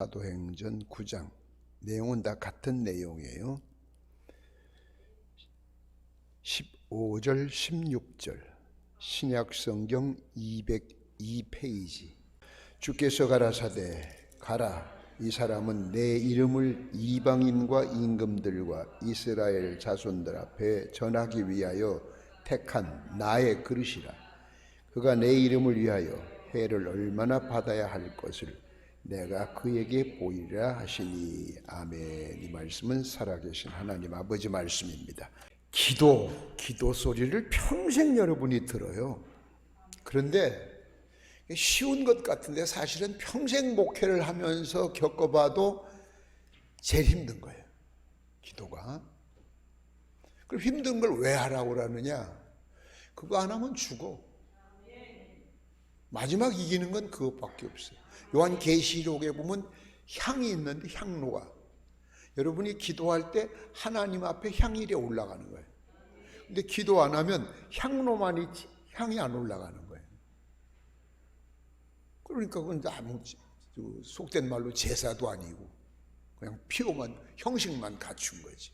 사도행전 9장. 내용은 다 같은 내용이에요. 15절, 16절. 신약성경 202페이지. 주께서 가라사대 가라, 이 사람은 내 이름을 이방인과 임금들과 이스라엘 자손들 앞에 전하기 위하여 택한 나의 그릇이라. 그가 내 이름을 위하여 해를 얼마나 받아야 할 것을 내가 그에게 보이라 하시니. 아멘. 이 말씀은 살아계신 하나님 아버지 말씀입니다. 기도 소리를 평생 여러분이 들어요. 그런데 쉬운 것 같은데 사실은 평생 목회를 하면서 겪어봐도 제일 힘든 거예요, 기도가. 그럼 힘든 걸 왜 하라고 그러느냐? 그거 안 하면 죽어. 마지막 이기는 건 그것밖에 없어요. 요한계시록에 보면 향이 있는데, 향로가, 여러분이 기도할 때 하나님 앞에 향이 올라가는 거예요. 근데 기도 안 하면 향로만 있지 향이 안 올라가는 거예요. 그러니까 그건 아무 속된 말로 제사도 아니고 그냥 피로만, 형식만 갖춘 거지.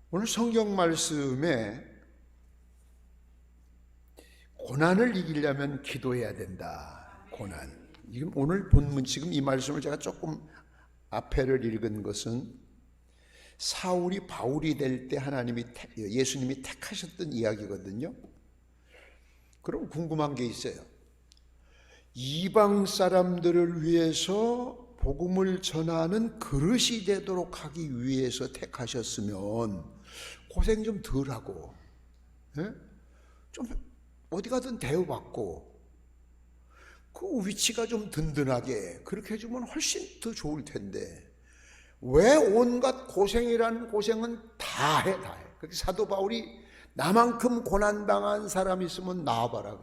오늘 성경 말씀에 고난을 이기려면 기도해야 된다. 고난. 지금 오늘 본문, 지금 이 말씀을 제가 조금 앞에를 읽은 것은 사울이 바울이 될 때 예수님이 택하셨던 이야기거든요. 그럼 궁금한 게 있어요. 이방 사람들을 위해서 복음을 전하는 그릇이 되도록 하기 위해서 택하셨으면 고생 좀 덜하고, 좀 어디 가든 대우받고 그 위치가 좀 든든하게 그렇게 해주면 훨씬 더 좋을 텐데 왜 온갖 고생이라는 고생은 다 해. 그렇게 사도 바울이 나만큼 고난당한 사람 있으면 나와봐라.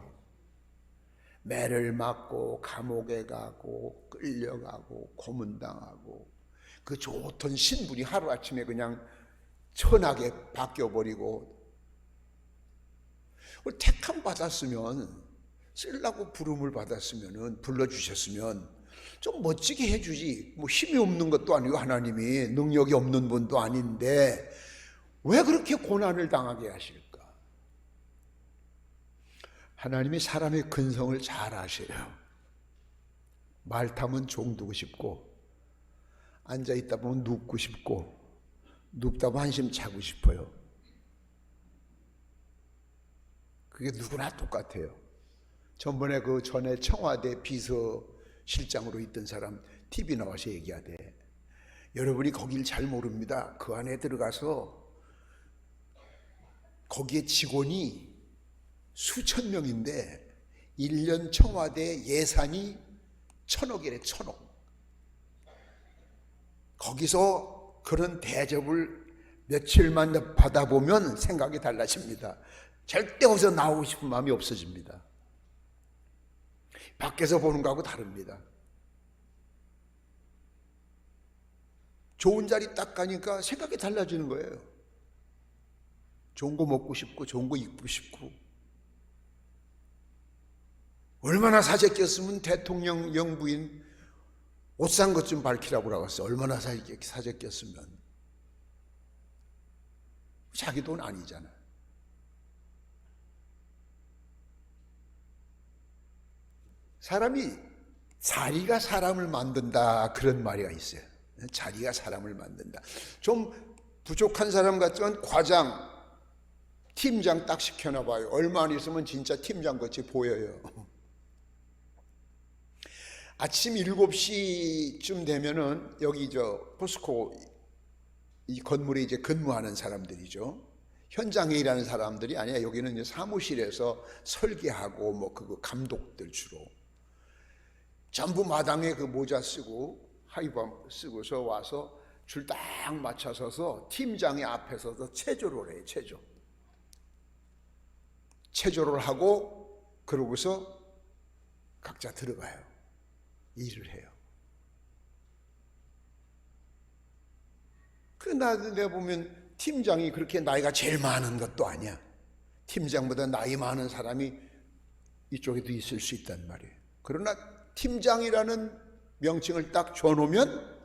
매를 맞고 감옥에 가고 끌려가고 고문당하고 그 좋던 신분이 하루아침에 그냥 천하게 바뀌어버리고, 택함 받았으면, 쓰려고 부름을 받았으면, 불러주셨으면 좀 멋지게 해주지. 뭐 힘이 없는 것도 아니고 하나님이 능력이 없는 분도 아닌데 왜 그렇게 고난을 당하게 하실까? 하나님이 사람의 근성을 잘 아셔요. 말 타면 종두고 싶고, 앉아있다 보면 눕고 싶고, 눕다 보면 한심 자고 싶어요. 그게 누구나 똑같아요. 전번에 그 전에 청와대 비서실장으로 있던 사람 TV 나와서 얘기하대. 여러분이 거길 잘 모릅니다. 그 안에 들어가서 거기에 직원이 수천 명인데 1년 청와대 예산이 1,000억이래. 1,000억. 거기서 그런 대접을 며칠만 받아보면 생각이 달라집니다. 절대 거기서 나오고 싶은 마음이 없어집니다. 밖에서 보는 거하고 다릅니다. 좋은 자리 딱 가니까 생각이 달라지는 거예요. 좋은 거 먹고 싶고 좋은 거 입고 싶고, 얼마나 사재 꼈으면 대통령 영부인 옷 산 것 좀 밝히라고 그러겠어. 얼마나 사재 꼈으면. 자기 돈 아니잖아. 사람이 자리가 사람을 만든다, 그런 말이 있어요. 자리가 사람을 만든다. 좀 부족한 사람 같지만 과장, 팀장 딱 시켜놔봐요. 얼마 안 있으면 진짜 팀장같이 보여요. 아침 7시쯤 되면은 여기 포스코 이 건물에 이제 근무하는 사람들이죠. 현장에 일하는 사람들이 아니야. 여기는 이제 사무실에서 설계하고 뭐 그거 감독들 주로. 전부 마당에 그 모자 쓰고 하이밤 쓰고서 와서 줄 딱 맞춰서서 팀장의 앞에 서서 체조를 해요. 체조를 하고 그러고서 각자 들어가요. 일을 해요. 내가 보면 팀장이 그렇게 나이가 제일 많은 것도 아니야. 팀장보다 나이 많은 사람이 이쪽에도 있을 수 있단 말이에요. 그러나 팀장이라는 명칭을 딱 줘놓으면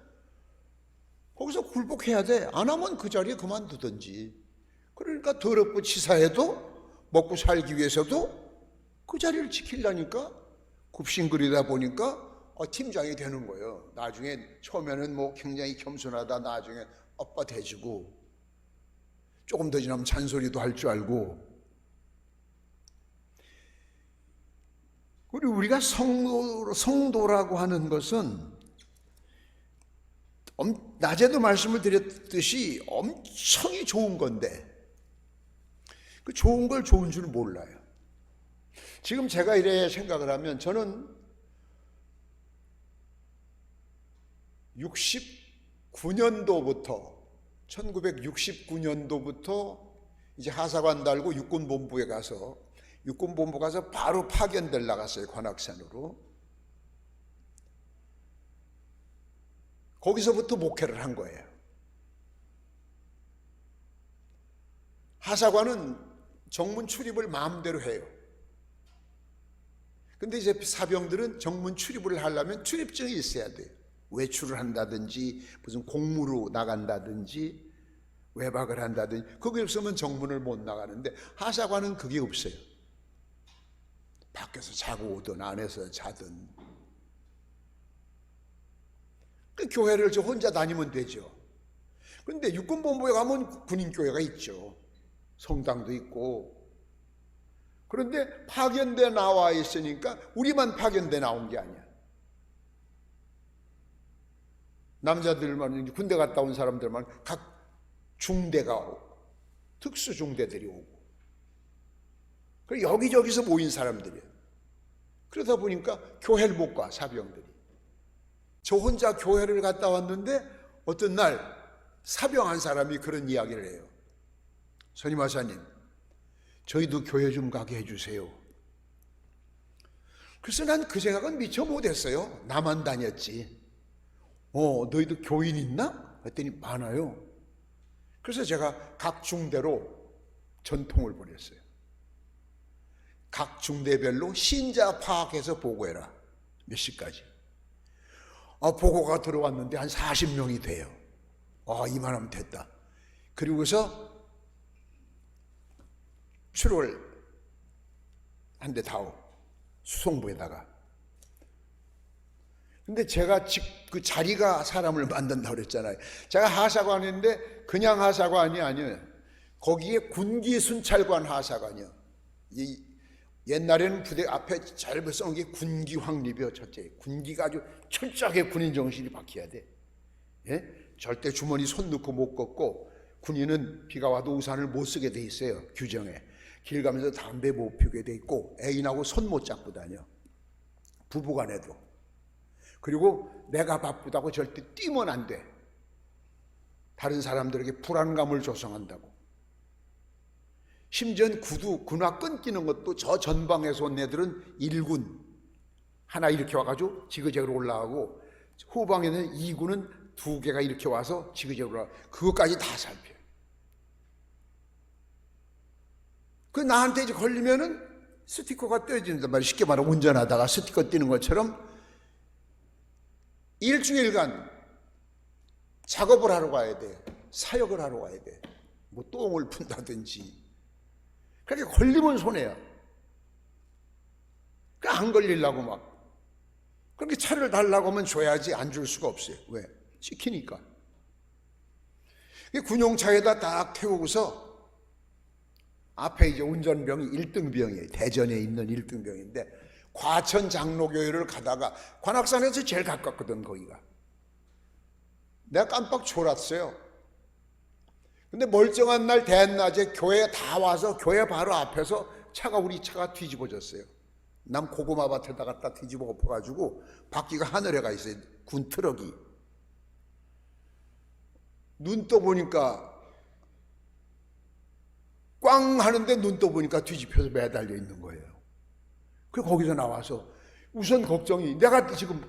거기서 굴복해야 돼. 안 하면 그 자리에 그만두든지. 그러니까 더럽고 치사해도 먹고 살기 위해서도 그 자리를 지키려니까 굽신거리다 보니까 팀장이 되는 거예요. 나중에 처음에는 뭐 굉장히 겸손하다 나중에 뻣뻣해지고 조금 더 지나면 잔소리도 할 줄 알고. 그리고 우리가 성도라고 하는 것은 낮에도 말씀을 드렸듯이 엄청이 좋은 건데 그 좋은 걸 좋은 줄 몰라요. 지금 제가 이래 생각을 하면 저는 1969년도부터 이제 하사관 달고 육군본부에 가서 바로 파견될 나갔어요. 관악산으로. 거기서부터 목회를 한 거예요. 하사관은 정문 출입을 마음대로 해요. 근데 이제 사병들은 정문 출입을 하려면 출입증이 있어야 돼요. 외출을 한다든지 무슨 공무로 나간다든지 외박을 한다든지 그게 없으면 정문을 못 나가는데 하사관은 그게 없어요. 밖에서 자고 오든 안에서 자든 그 교회를 저 혼자 다니면 되죠. 그런데 육군본부에 가면 군인교회가 있죠. 성당도 있고. 그런데 파견돼 나와 있으니까 우리만 파견돼 나온 게 아니야. 남자들만 군대 갔다 온 사람들만 각 중대가 오고 특수중대들이 오고 그리고 여기저기서 모인 사람들이에요. 그러다 보니까 교회를 못 가 사병들이. 저 혼자 교회를 갔다 왔는데 어떤 날 사병 한 사람이 그런 이야기를 해요. 선임하사님, 저희도 교회 좀 가게 해주세요. 그래서 난 그 생각은 미처 못했어요. 나만 다녔지. 너희도 교인 있나? 했더니 많아요. 그래서 제가 각 중대로 전통을 보냈어요. 각 중대별로 신자 파악해서 보고해라. 몇 시까지. 보고가 들어왔는데 한 40명이 돼요. 이만하면 됐다. 그리고서 출을 한 대 다오. 수송부에다가. 근데 제가 그 자리가 사람을 만든다고 그랬잖아요. 제가 하사관인데 그냥 하사관이 아니에요. 거기에 군기순찰관 하사관이요. 옛날에는 부대 앞에 잘 써놓은 게 군기 확립이요. 첫째, 군기가 아주 철저하게 군인 정신이 박혀야 돼. 예? 절대 주머니 손 넣고 못 걷고, 군인은 비가 와도 우산을 못 쓰게 돼 있어요. 규정에. 길 가면서 담배 못 피우게 돼 있고, 애인하고 손 못 잡고 다녀. 부부간에도. 그리고 내가 바쁘다고 절대 뛰면 안 돼. 다른 사람들에게 불안감을 조성한다고. 심지어 군화 끊기는 것도 저 전방에서 온 애들은 1군 하나 이렇게 와가지고 지그재그로 올라가고, 후방에는 2군은 2개가 이렇게 와서 지그재그로 올라가고, 그것까지 다 살펴요. 그 나한테 이제 걸리면은 스티커가 떼어진단 말이에요. 쉽게 말하면 운전하다가 스티커 띄는 것처럼 일주일간 작업을 하러 가야 돼. 사역을 하러 가야 돼. 뭐 똥을 푼다든지. 그렇게 걸리면 손해야. 안 걸리려고 막. 그렇게 차를 달라고 하면 줘야지 안 줄 수가 없어요. 왜? 시키니까. 군용차에다 딱 태우고서 앞에 이제 운전병이 1등병이에요. 대전에 있는 1등병인데 과천 장로교회를 가다가 관악산에서 제일 가깝거든 거기가. 내가 깜빡 졸았어요. 근데 멀쩡한 날 대낮에 교회 다 와서 교회 바로 앞에서 우리 차가 뒤집어졌어요. 남 고구마 밭에다 갖다 뒤집어 엎어가지고 바퀴가 하늘에 가 있어요. 군 트럭이. 눈 떠보니까 꽝 하는데 눈 떠보니까 뒤집혀서 매달려 있는 거예요. 그래서 거기서 나와서 우선 걱정이, 내가 지금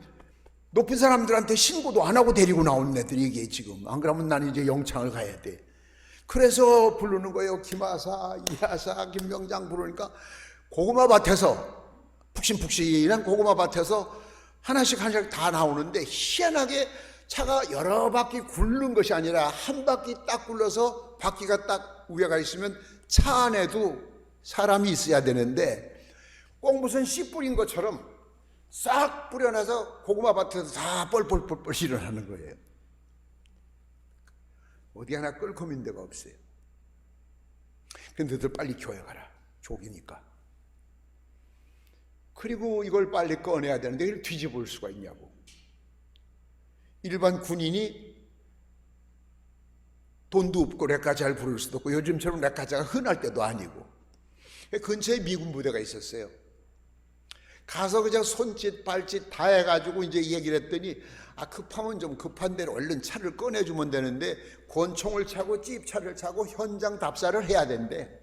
높은 사람들한테 신고도 안 하고 데리고 나온 애들이 이게 지금, 안 그러면 나는 이제 영창을 가야 돼. 그래서 부르는 거예요. 김하사, 이하사, 김병장 부르니까 고구마 밭에서, 푹신푹신한 고구마 밭에서 하나씩 하나씩 다 나오는데 희한하게 차가 여러 바퀴 굴른 것이 아니라 한 바퀴 딱 굴러서 바퀴가 딱 위에가 있으면 차 안에도 사람이 있어야 되는데 꼭 무슨 씨 뿌린 것처럼 싹 뿌려놔서 고구마 밭에서 다 뻘뻘뻘뻘 일어나는 거예요. 어디 하나 끌고 있는 데가 없어요. 근데 너희들 빨리 교회 가라. 족이니까. 그리고 이걸 빨리 꺼내야 되는데 이걸 뒤집을 수가 있냐고. 일반 군인이 돈도 없고 렉가자를 부를 수도 없고 요즘처럼 렉가자가 흔할 때도 아니고 근처에 미군 부대가 있었어요. 가서 그냥 손짓 발짓 다 해가지고 이제 얘기를 했더니 급하면 좀 급한 대로 얼른 차를 꺼내주면 되는데 권총을 차고 찝차를 차고 현장 답사를 해야 된대.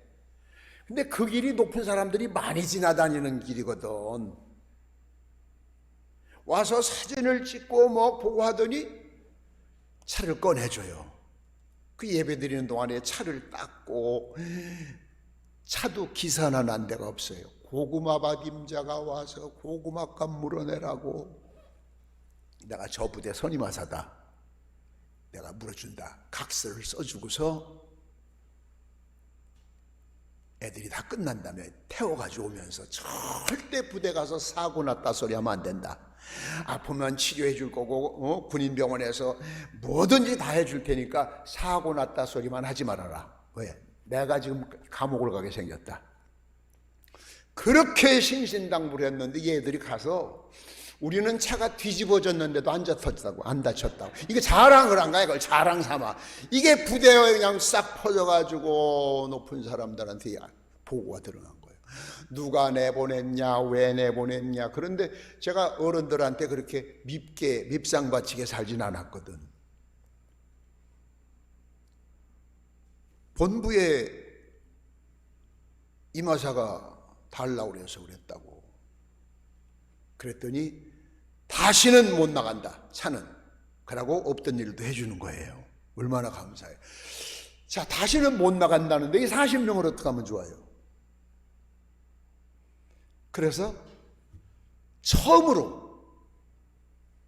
근데 그 길이 높은 사람들이 많이 지나다니는 길이거든. 와서 사진을 찍고 뭐 보고 하더니 차를 꺼내줘요. 그 예배 드리는 동안에 차를 닦고 차도 기사나 난 데가 없어요. 고구마밭 임자가 와서 고구마값 물어내라고. 내가 저 부대 선임하사다. 내가 물어준다. 각서를 써주고서 애들이 다 끝난 다음에 태워가지고 오면서 절대 부대 가서 사고 났다 소리 하면 안 된다. 아프면 치료해 줄 거고 군인병원에서 뭐든지 다 해줄 테니까 사고 났다 소리만 하지 말아라. 왜? 내가 지금 감옥을 가게 생겼다. 그렇게 신신당부를 했는데 얘들이 가서 우리는 차가 뒤집어졌는데도 안 다쳤다고, 안 다쳤다고. 이게 자랑을 한 거야, 이걸 자랑 삼아. 이게 부대에 그냥 싹 퍼져가지고 높은 사람들한테 보고가 들어간 거예요. 누가 내보냈냐, 왜 내보냈냐. 그런데 제가 어른들한테 그렇게 밉상 바치게 살진 않았거든. 본부에 이마사가 달라고 그래서 그랬다고. 그랬더니 다시는 못 나간다. 차는. 그러고 없던 일도 해주는 거예요. 얼마나 감사해요. 자, 다시는 못 나간다는데 이 40명을 어떻게 하면 좋아요? 그래서 처음으로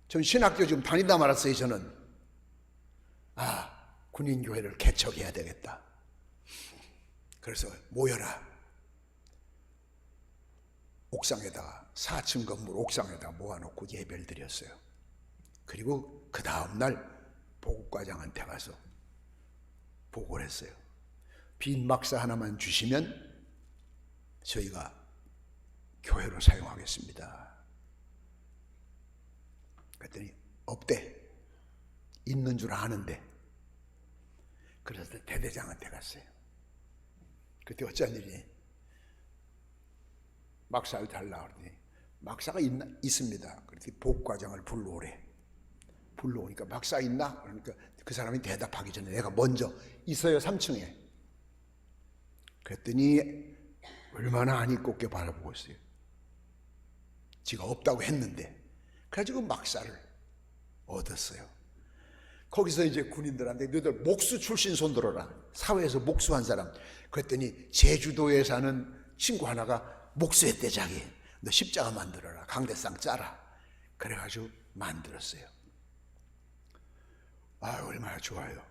전 신학교 지금 다니다 말았어요. 저는 군인교회를 개척해야 되겠다. 그래서 모여라. 옥상에다가 4층 건물 옥상에다 모아놓고 예배를 드렸어요. 그리고 그 다음날 보국과장한테 가서 보고를 했어요. 빈 막사 하나만 주시면 저희가 교회로 사용하겠습니다. 그랬더니 없대. 있는 줄 아는데. 그래서 대대장한테 갔어요. 그때 어쩐 일이 막사를 달라 그러더니 막사가 있습니다. 그랬더니 보국과장을 불러오래. 불러오니까 막사 있나? 그러니까 그 사람이 대답하기 전에 내가 먼저 있어요. 3층에. 그랬더니 얼마나 안이 곱게 바라보고 있어요. 지가 없다고 했는데. 그래가지고 막사를 얻었어요. 거기서 이제 군인들한테 너희들 목수 출신 손들어라. 사회에서 목수한 사람. 그랬더니 제주도에 사는 친구 하나가 목수했대. 자기. 너 십자가 만들어라. 강대상 짜라. 그래가지고 만들었어요. 얼마나 좋아요.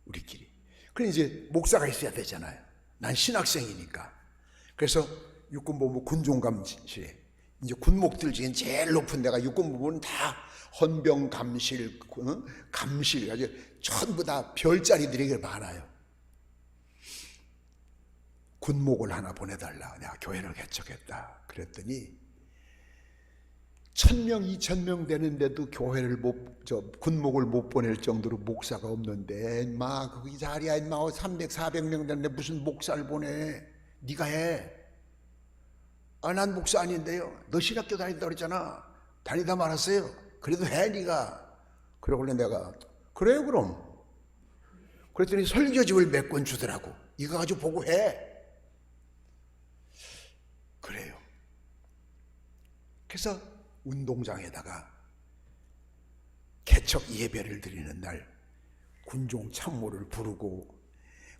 우리끼리. 그래 이제 목사가 있어야 되잖아요. 난 신학생이니까. 그래서 육군본부 군종감실에 이제 군목들 중에 제일 높은 데가 육군본부는 다 헌병 감실, 감실 가지고 전부 다 별자리들이 많아요. 군목을 하나 보내달라. 내가 교회를 개척했다. 그랬더니 1000명, 2000명 되는데도 교회를 군목을 못 보낼 정도로 목사가 없는데, 그 자리야, 300, 400명 되는데 무슨 목사를 보내? 네가 해. 난 목사 아닌데요. 너 신학교 다닌다고 그랬잖아. 다니다 말았어요. 그래도 해, 네가. 그러길래 내가, 그래요, 그럼. 그랬더니 설교집을 몇 권 주더라고. 이거 가지고 보고 해. 그래요. 그래서 운동장에다가 개척 예배를 드리는 날 군종 참모를 부르고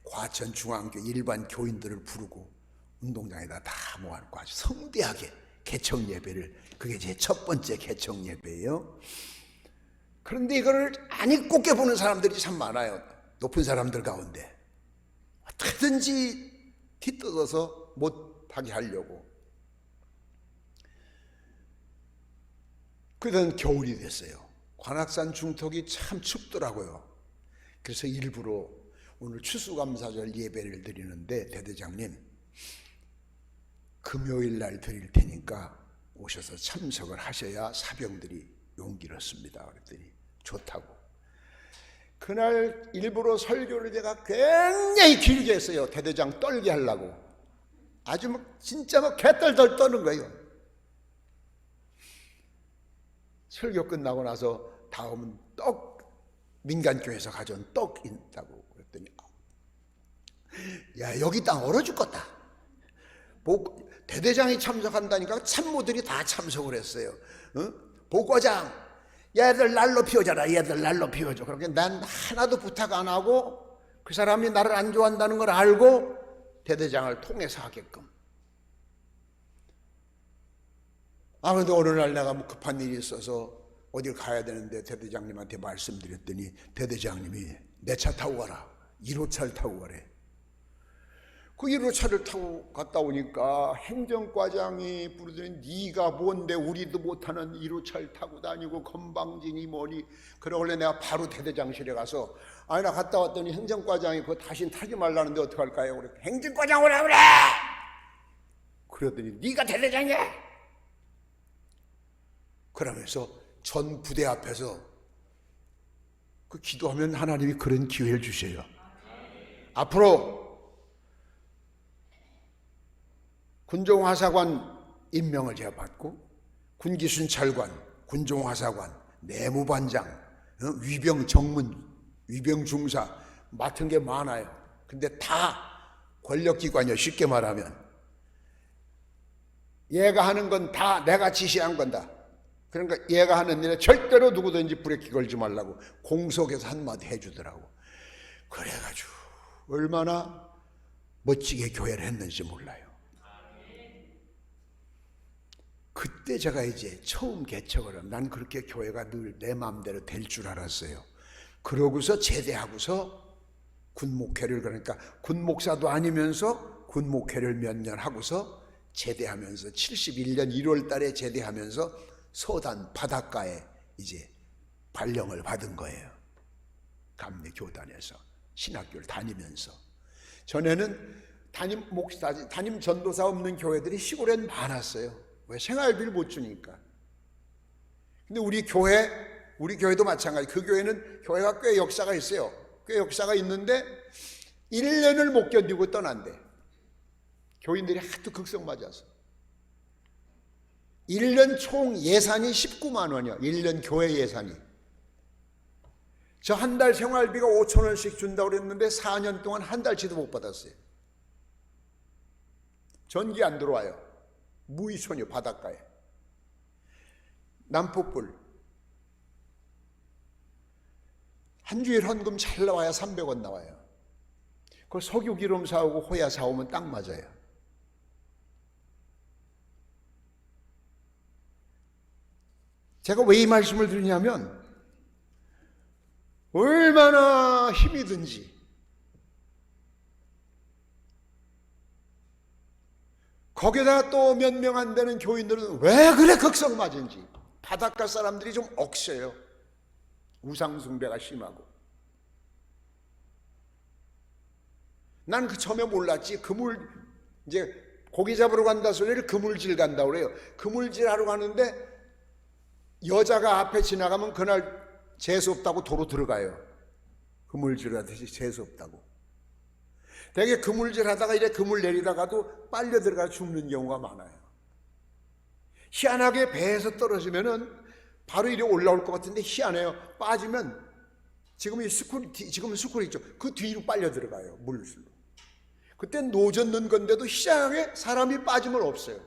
과천 중앙교 일반 교인들을 부르고 운동장에다 다 모아놓고 아주 성대하게 개척 예배를. 그게 제 첫 번째 개척 예배예요. 그런데 이거를 아니 곱게 보는 사람들이 참 많아요. 높은 사람들 가운데 어떻게든지 뒤뜯어서 못하게 하려고. 그러던 겨울이 됐어요. 관악산 중턱이 참 춥더라고요. 그래서 일부러 오늘 추수감사절 예배를 드리는데 대대장님 금요일 날 드릴 테니까 오셔서 참석을 하셔야 사병들이 용기를 얻습니다. 그랬더니 좋다고. 그날 일부러 설교를 제가 굉장히 길게 했어요. 대대장 떨게 하려고. 아주 진짜 개떨떨 떠는 거예요. 설교 끝나고 나서 다음은 민간교회에서 가져온 떡 있다고 그랬더니 야 여기 땅 얼어 죽겠다. 대대장이 참석한다니까 참모들이 다 참석을 했어요. 복과장 얘들 날로 피워줘라. 얘들 날로 피워줘. 그렇게 난 하나도 부탁 안 하고 그 사람이 나를 안 좋아한다는 걸 알고 대대장을 통해서 하게끔. 그런데 어느 날 내가 급한 일이 있어서 어딜 가야 되는데 대대장님한테 말씀드렸더니 대대장님이 내 차 타고 가라. 1호차를 타고 가래. 그 1호차를 타고 갔다 오니까 행정과장이 부르더니 네가 뭔데 우리도 못하는 1호차를 타고 다니고 건방지니 뭐니. 그러길래 내가 바로 대대장실에 가서 나 갔다 왔더니 행정과장이 그거 다시 타지 말라는데 어떡할까요? 그래. 행정과장 오라 그래. 그러더니 네가 대대장이야. 그러면서 전 부대 앞에서 그 기도하면 하나님이 그런 기회를 주셔요. 앞으로 군종하사관 임명을 제가 받고 군기순찰관, 군종하사관, 내무반장, 위병 정문, 위병 중사 맡은 게 많아요. 근데 다 권력기관이요. 쉽게 말하면 얘가 하는 건 다 내가 지시한 건다. 그러니까 얘가 하는 일에 절대로 누구든지 브레이크 걸지 말라고 공석에서 한마디 해주더라고. 그래가지고 얼마나 멋지게 교회를 했는지 몰라요. 그때 제가 이제 처음 개척을 하면 난 그렇게 교회가 늘 내 마음대로 될 줄 알았어요. 그러고서 제대하고서 군목회를, 그러니까 군목사도 아니면서 군목회를 몇 년 하고서 제대하면서 71년 1월 달에 제대하면서 서단 바닷가에 이제 발령을 받은 거예요. 감리 교단에서 신학교를 다니면서. 전에는 담임 전도사 없는 교회들이 시골엔 많았어요. 왜? 생활비를 못 주니까. 근데 우리 교회도 마찬가지. 그 교회는 교회가 꽤 역사가 있어요. 꽤 역사가 있는데 1년을 못 견디고 떠난대. 교인들이 하도 극성 맞아서. 1년 총 예산이 19만 원이요. 1년 교회 예산이. 저 한 달 생활비가 5천 원씩 준다고 그랬는데 4년 동안 한 달치도 못 받았어요. 전기 안 들어와요. 무의촌이요. 바닷가에. 남포불. 한 주일 헌금 잘 나와야 300원 나와요. 그 석유 기름 사오고 호야 사오면 딱 맞아요. 제가 왜 이 말씀을 드리냐면 얼마나 힘이 든지 거기다가 또 몇 명 안 되는 교인들은 왜 그래 극성 맞은지. 바닷가 사람들이 좀 억세요. 우상숭배가 심하고. 난 그 처음에 몰랐지. 이제 고기 잡으러 간다 소리를 그물질 간다 그래요. 그물질 하러 가는데 여자가 앞에 지나가면 그날 재수 없다고 도로 들어가요. 그물질 하듯이 재수 없다고. 되게 그물질 하다가 이래 그물 내리다가도 빨려 들어가 죽는 경우가 많아요. 희한하게 배에서 떨어지면은 바로 이리 올라올 것 같은데 희한해요. 빠지면 지금 스쿨 있죠. 그 뒤로 빨려 들어가요. 물로. 그때 노젓는 건데도 희한하게 사람이 빠지면 없어요.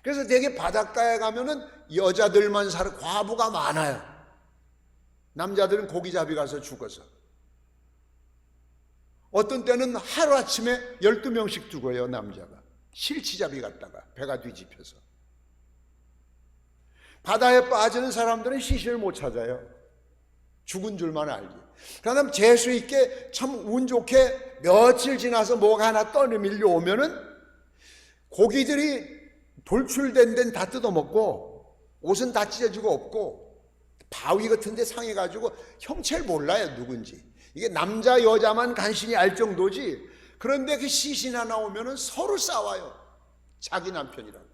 그래서 되게 바닷가에 가면은 여자들만 과부가 많아요. 남자들은 고기잡이 가서 죽어서. 어떤 때는 하루아침에 12명씩 죽어요. 남자가. 실치잡이 갔다가 배가 뒤집혀서. 바다에 빠지는 사람들은 시신을 못 찾아요. 죽은 줄만 알지. 그다음 재수 있게 참 운 좋게 며칠 지나서 뭐가 하나 떠밀려 오면은 고기들이 돌출된 데는 다 뜯어먹고 옷은 다 찢어지고 없고 바위 같은 데 상해가지고 형체를 몰라요, 누군지. 이게 남자 여자만 간신히 알 정도지. 그런데 그 시신 하나 오면은 서로 싸워요. 자기 남편이라고,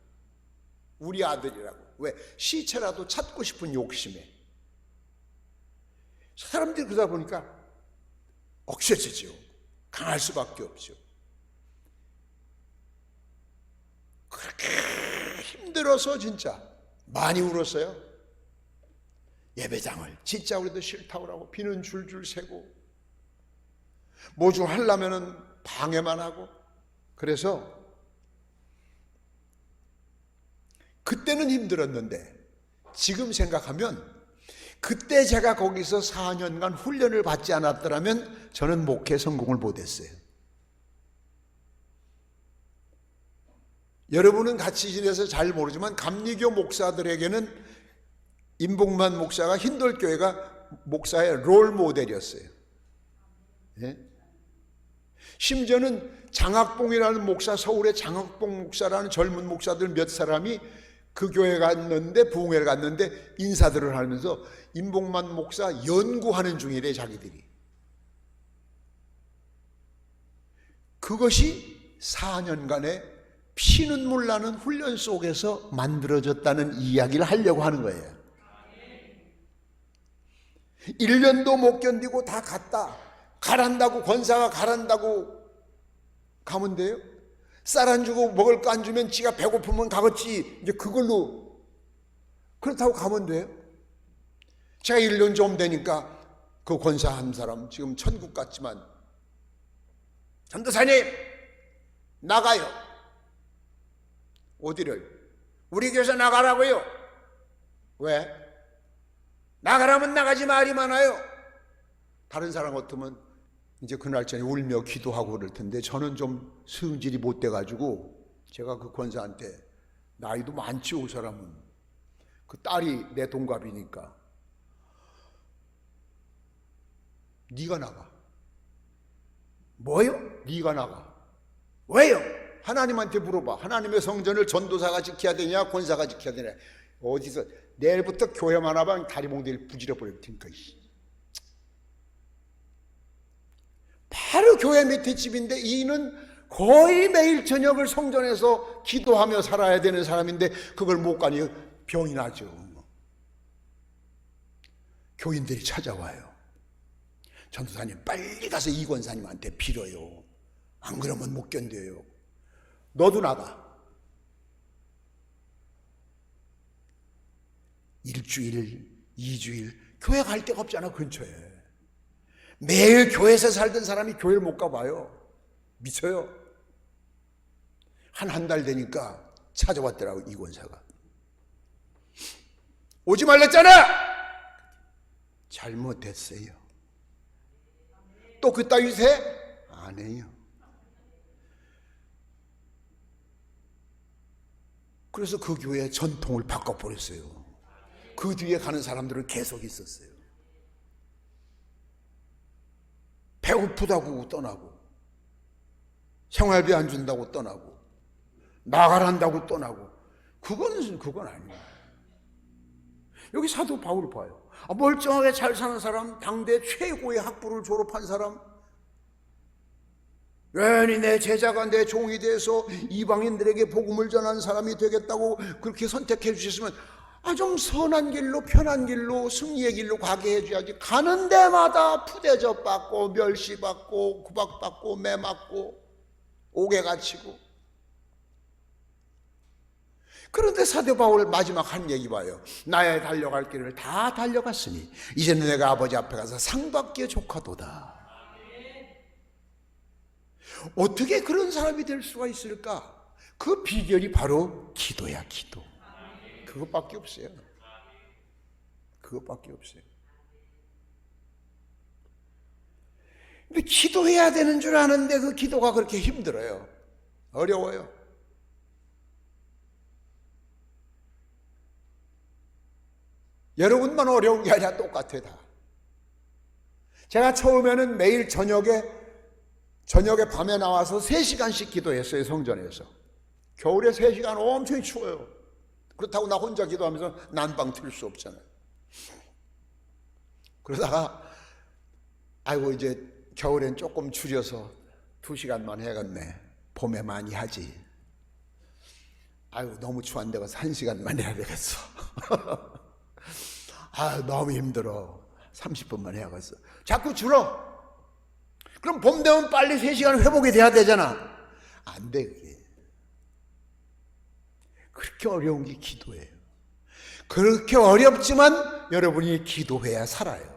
우리 아들이라고. 왜? 시체라도 찾고 싶은 욕심에. 사람들이 그러다 보니까 억세지죠. 강할 수밖에 없죠. 그렇게 힘들어서 진짜 많이 울었어요. 예배당을 진짜 우리도 싫다고 하고 비는 줄줄 새고 뭐 좀 하려면은 방해만 하고. 그래서 그때는 힘들었는데 지금 생각하면 그때 제가 거기서 4년간 훈련을 받지 않았더라면 저는 목회 성공을 못했어요. 여러분은 같이 지내서 잘 모르지만 감리교 목사들에게는 임봉만 목사가 흰돌교회가 목사의 롤 모델이었어요. 예? 심지어는 장학봉이라는 목사, 서울의 장학봉 목사라는 젊은 목사들 몇 사람이 그 교회 갔는데, 부흥회를 갔는데 인사들을 하면서 임봉만 목사 연구하는 중이래, 자기들이. 그것이 4년간의 피눈물 나는 훈련 속에서 만들어졌다는 이야기를 하려고 하는 거예요. 1년도 못 견디고 다 갔다. 가란다고, 권사가 가란다고 가면 돼요? 쌀 안 주고 먹을 거 안 주면 지가 배고프면 가겠지. 이제 그걸로, 그렇다고 가면 돼요? 제가 1년 좀 되니까 그 권사 한 사람, 지금 천국 같지만, 전도사님 나가요. 어디를? 우리 교회에서 나가라고요. 왜? 나가라면 나가지 말이 많아요. 다른 사람 같으면 이제 그날 저녁에 울며 기도하고 그럴 텐데 저는 좀 성질이 못 돼가지고 제가 그 권사한테, 나이도 많지 그 사람은, 그 딸이 내 동갑이니까, 네가 나가. 뭐요? 네가 나가. 왜요? 하나님한테 물어봐. 하나님의 성전을 전도사가 지켜야 되냐 권사가 지켜야 되냐. 어디서 내일부터 교회만 와봐 다리 몽둥이를 부지러 버릴 테니까. 바로 교회 밑에 집인데 이는 거의 매일 저녁을 성전에서 기도하며 살아야 되는 사람인데 그걸 못 가니 병이 나죠. 교인들이 찾아와요. 전도사님 빨리 가서 이 권사님한테 빌어요. 안 그러면 못 견뎌요. 너도 나가. 일주일, 2주일 교회 갈 데가 없잖아, 근처에. 매일 교회에서 살던 사람이 교회를 못 가봐요. 미쳐요. 한 달 되니까 찾아왔더라고, 이 권사가. 오지 말랬잖아. 잘못했어요. 또 그따위 새? 안 해요. 그래서 그 교회 전통을 바꿔버렸어요. 그 뒤에 가는 사람들은 계속 있었어요. 배고프다고 떠나고, 생활비 안 준다고 떠나고, 나가란다고 떠나고. 그건 아니에요. 여기 사도 바울 봐요. 멀쩡하게 잘 사는 사람, 당대 최고의 학부를 졸업한 사람, 괜히 내 제자가 내 종이 돼서 이방인들에게 복음을 전하는 사람이 되겠다고 그렇게 선택해 주셨으면 좀 선한 길로, 편한 길로, 승리의 길로 가게 해줘야지. 가는 데마다 푸대접 받고, 멸시 받고, 구박 받고, 매 맞고, 옥에 갇히고. 그런데 사도 바울 마지막 한 얘기 봐요. 나의 달려갈 길을 다 달려갔으니 이제는 내가 아버지 앞에 가서 상 받기에 족하도다. 어떻게 그런 사람이 될 수가 있을까? 그 비결이 바로 기도야, 기도. 그것밖에 없어요. 그것밖에 없어요. 근데 기도해야 되는 줄 아는데 그 기도가 그렇게 힘들어요. 어려워요. 여러분만 어려운 게 아니라 똑같아 다. 제가 처음에는 매일 저녁에 밤에 나와서 3시간씩 기도했어요. 성전에서. 겨울에 3시간 엄청 추워요. 그렇다고 나 혼자 기도하면서 난방 틀 수 없잖아요. 그러다가 아이고 이제 겨울엔 조금 줄여서 2시간만 해야겠네. 봄에 많이 하지. 아이고 너무 추운데 가서 1시간만 해야 되겠어. 아 너무 힘들어. 30분만 해야겠어. 자꾸 줄어. 그럼 봄 되면 빨리 3시간 회복이 돼야 되잖아. 안 돼 그게. 그렇게 어려운 게 기도예요. 그렇게 어렵지만 여러분이 기도해야 살아요.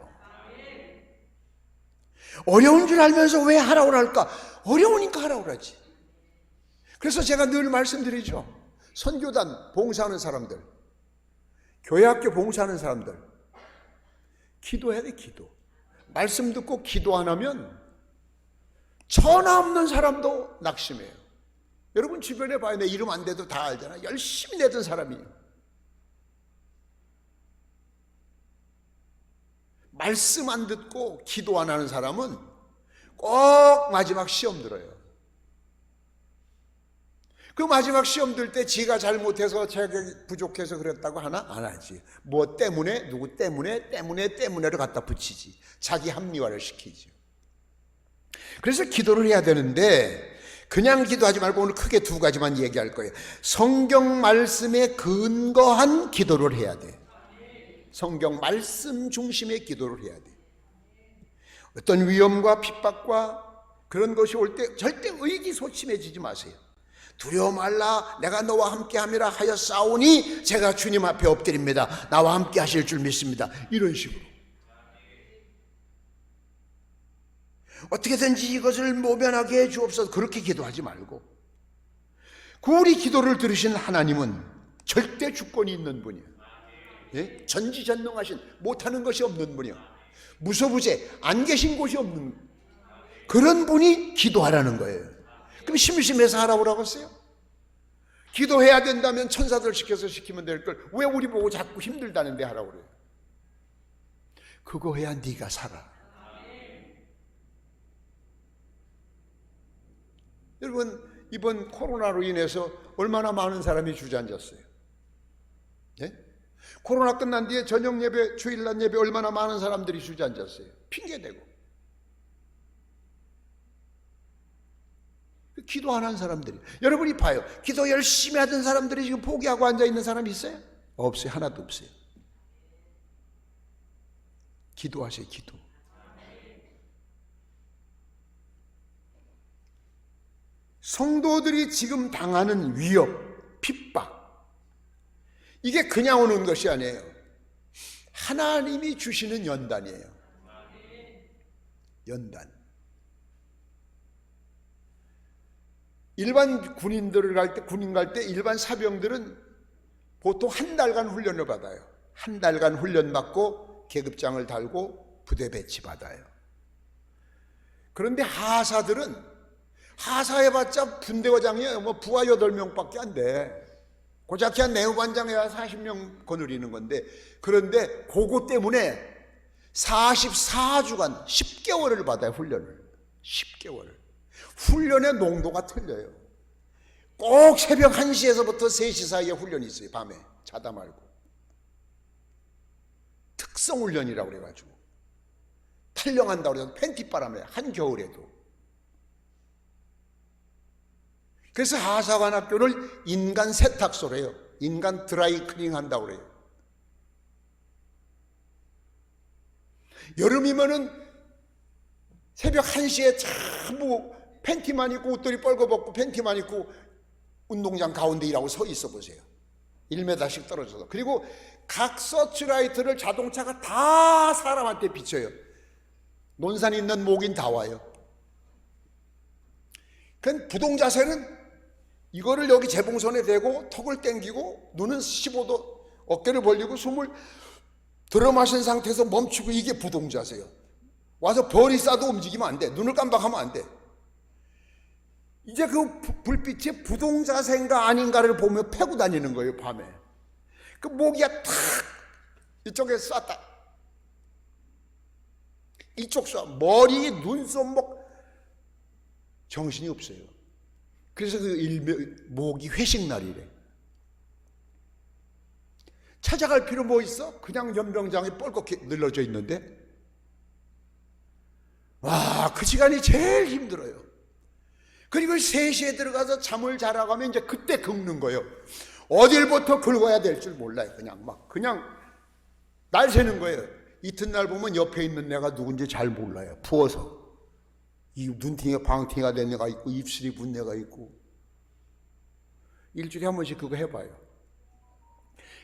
어려운 줄 알면서 왜 하라고 할까? 어려우니까 하라고 하지. 그래서 제가 늘 말씀드리죠. 선교단 봉사하는 사람들, 교회학교 봉사하는 사람들, 기도해야 돼. 기도. 말씀 듣고 기도 안 하면 전화 없는 사람도 낙심해요. 여러분 주변에 봐요. 내 이름 안 돼도 다 알잖아. 열심히 내던 사람이에요. 말씀 안 듣고 기도 안 하는 사람은 꼭 마지막 시험 들어요. 그 마지막 시험 들 때 지가 잘못해서 자격이 부족해서 그랬다고 하나? 안 하지. 뭐 때문에? 누구 때문에를 갖다 붙이지. 자기 합리화를 시키죠. 그래서 기도를 해야 되는데 그냥 기도하지 말고 오늘 크게 2가지만 얘기할 거예요. 성경 말씀에 근거한 기도를 해야 돼. 성경 말씀 중심의 기도를 해야 돼. 어떤 위험과 핍박과 그런 것이 올 때 절대 의기소침해지지 마세요. 두려워 말라 내가 너와 함께 함이라 하여 싸우니 제가 주님 앞에 엎드립니다. 나와 함께 하실 줄 믿습니다. 이런 식으로 어떻게든지 이것을 모면하게 해 주옵소서. 그렇게 기도하지 말고 우리 기도를 들으신 하나님은 절대 주권이 있는 분이에요. 예? 전지전능하신 못하는 것이 없는 분이요. 무소부재 안 계신 곳이 없는 그런 분이 기도하라는 거예요. 그럼 심심해서 하라고 했어요? 기도해야 된다면 천사들 시켜서 시키면 될 걸 왜 우리 보고 자꾸 힘들다는데 하라고 그래요? 그거 해야 네가 살아. 여러분 이번 코로나로 인해서 얼마나 많은 사람이 주저앉았어요. 예? 코로나 끝난 뒤에 저녁 예배, 주일날 예배 얼마나 많은 사람들이 주저앉았어요. 핑계대고. 기도 안 한 사람들이. 여러분이 봐요. 기도 열심히 하던 사람들이 지금 포기하고 앉아있는 사람이 있어요? 없어요. 하나도 없어요. 기도하세요. 기도. 성도들이 지금 당하는 위협, 핍박 이게 그냥 오는 것이 아니에요. 하나님이 주시는 연단이에요. 연단. 일반 군인들을 군인 갈 때 일반 사병들은 보통 1달간 훈련을 받아요. 1달간 훈련 받고 계급장을 달고 부대 배치 받아요. 그런데 하사들은 하사해봤자 분대과장이에요. 뭐 부하 8명밖에 안 돼. 고작 한 내후반장해야 40명 거느리는 건데, 그런데 그거 때문에 44주간 10개월을 받아요. 훈련을. 10개월을. 훈련의 농도가 틀려요. 꼭 새벽 1시에서부터 3시 사이에 훈련이 있어요. 밤에 자다 말고. 특성훈련이라고 그래가지고 탈령한다고 그래서 팬티바람에 한겨울에도. 그래서 하사관학교를 인간 세탁소래요. 인간 드라이클닝 한다고 그래요. 여름이면은 새벽 1시에 전부 팬티만 입고 옷들이 뻘거벗고 팬티만 입고 운동장 가운데 일하고 서 있어 보세요. 1m씩 떨어져서. 그리고 각 서치라이트를 자동차가 다 사람한테 비춰요. 논산에 있는 목인 다 와요. 그건 부동자세는 이거를 여기 재봉선에 대고 턱을 당기고 눈은 15도 어깨를 벌리고 숨을 들어 마신 상태에서 멈추고, 이게 부동자세요. 와서 벌이 싸도 움직이면 안 돼. 눈을 깜박하면 안 돼. 이제 그 불빛이 부동자세인가 아닌가를 보며 패고 다니는 거예요. 밤에 그 모기가 탁 이쪽에 쐈다. 이쪽 쏴. 머리, 눈썹목 정신이 없어요. 그래서 그 목이 회식날이래. 찾아갈 필요 뭐 있어? 그냥 연병장에 뻘겋게 늘러져 있는데, 와, 그 시간이 제일 힘들어요. 그리고 3시에 들어가서 잠을 자라고 하면 이제 그때 긁는 거예요. 어딜부터 긁어야 될 줄 몰라요. 그냥 날 새는 거예요. 이튿날 보면 옆에 있는 애가 누군지 잘 몰라요. 부어서. 이 눈팅에 방팅이가 된 애가 있고, 입술이 분 애가 있고. 일주일에 한 번씩 그거 해봐요.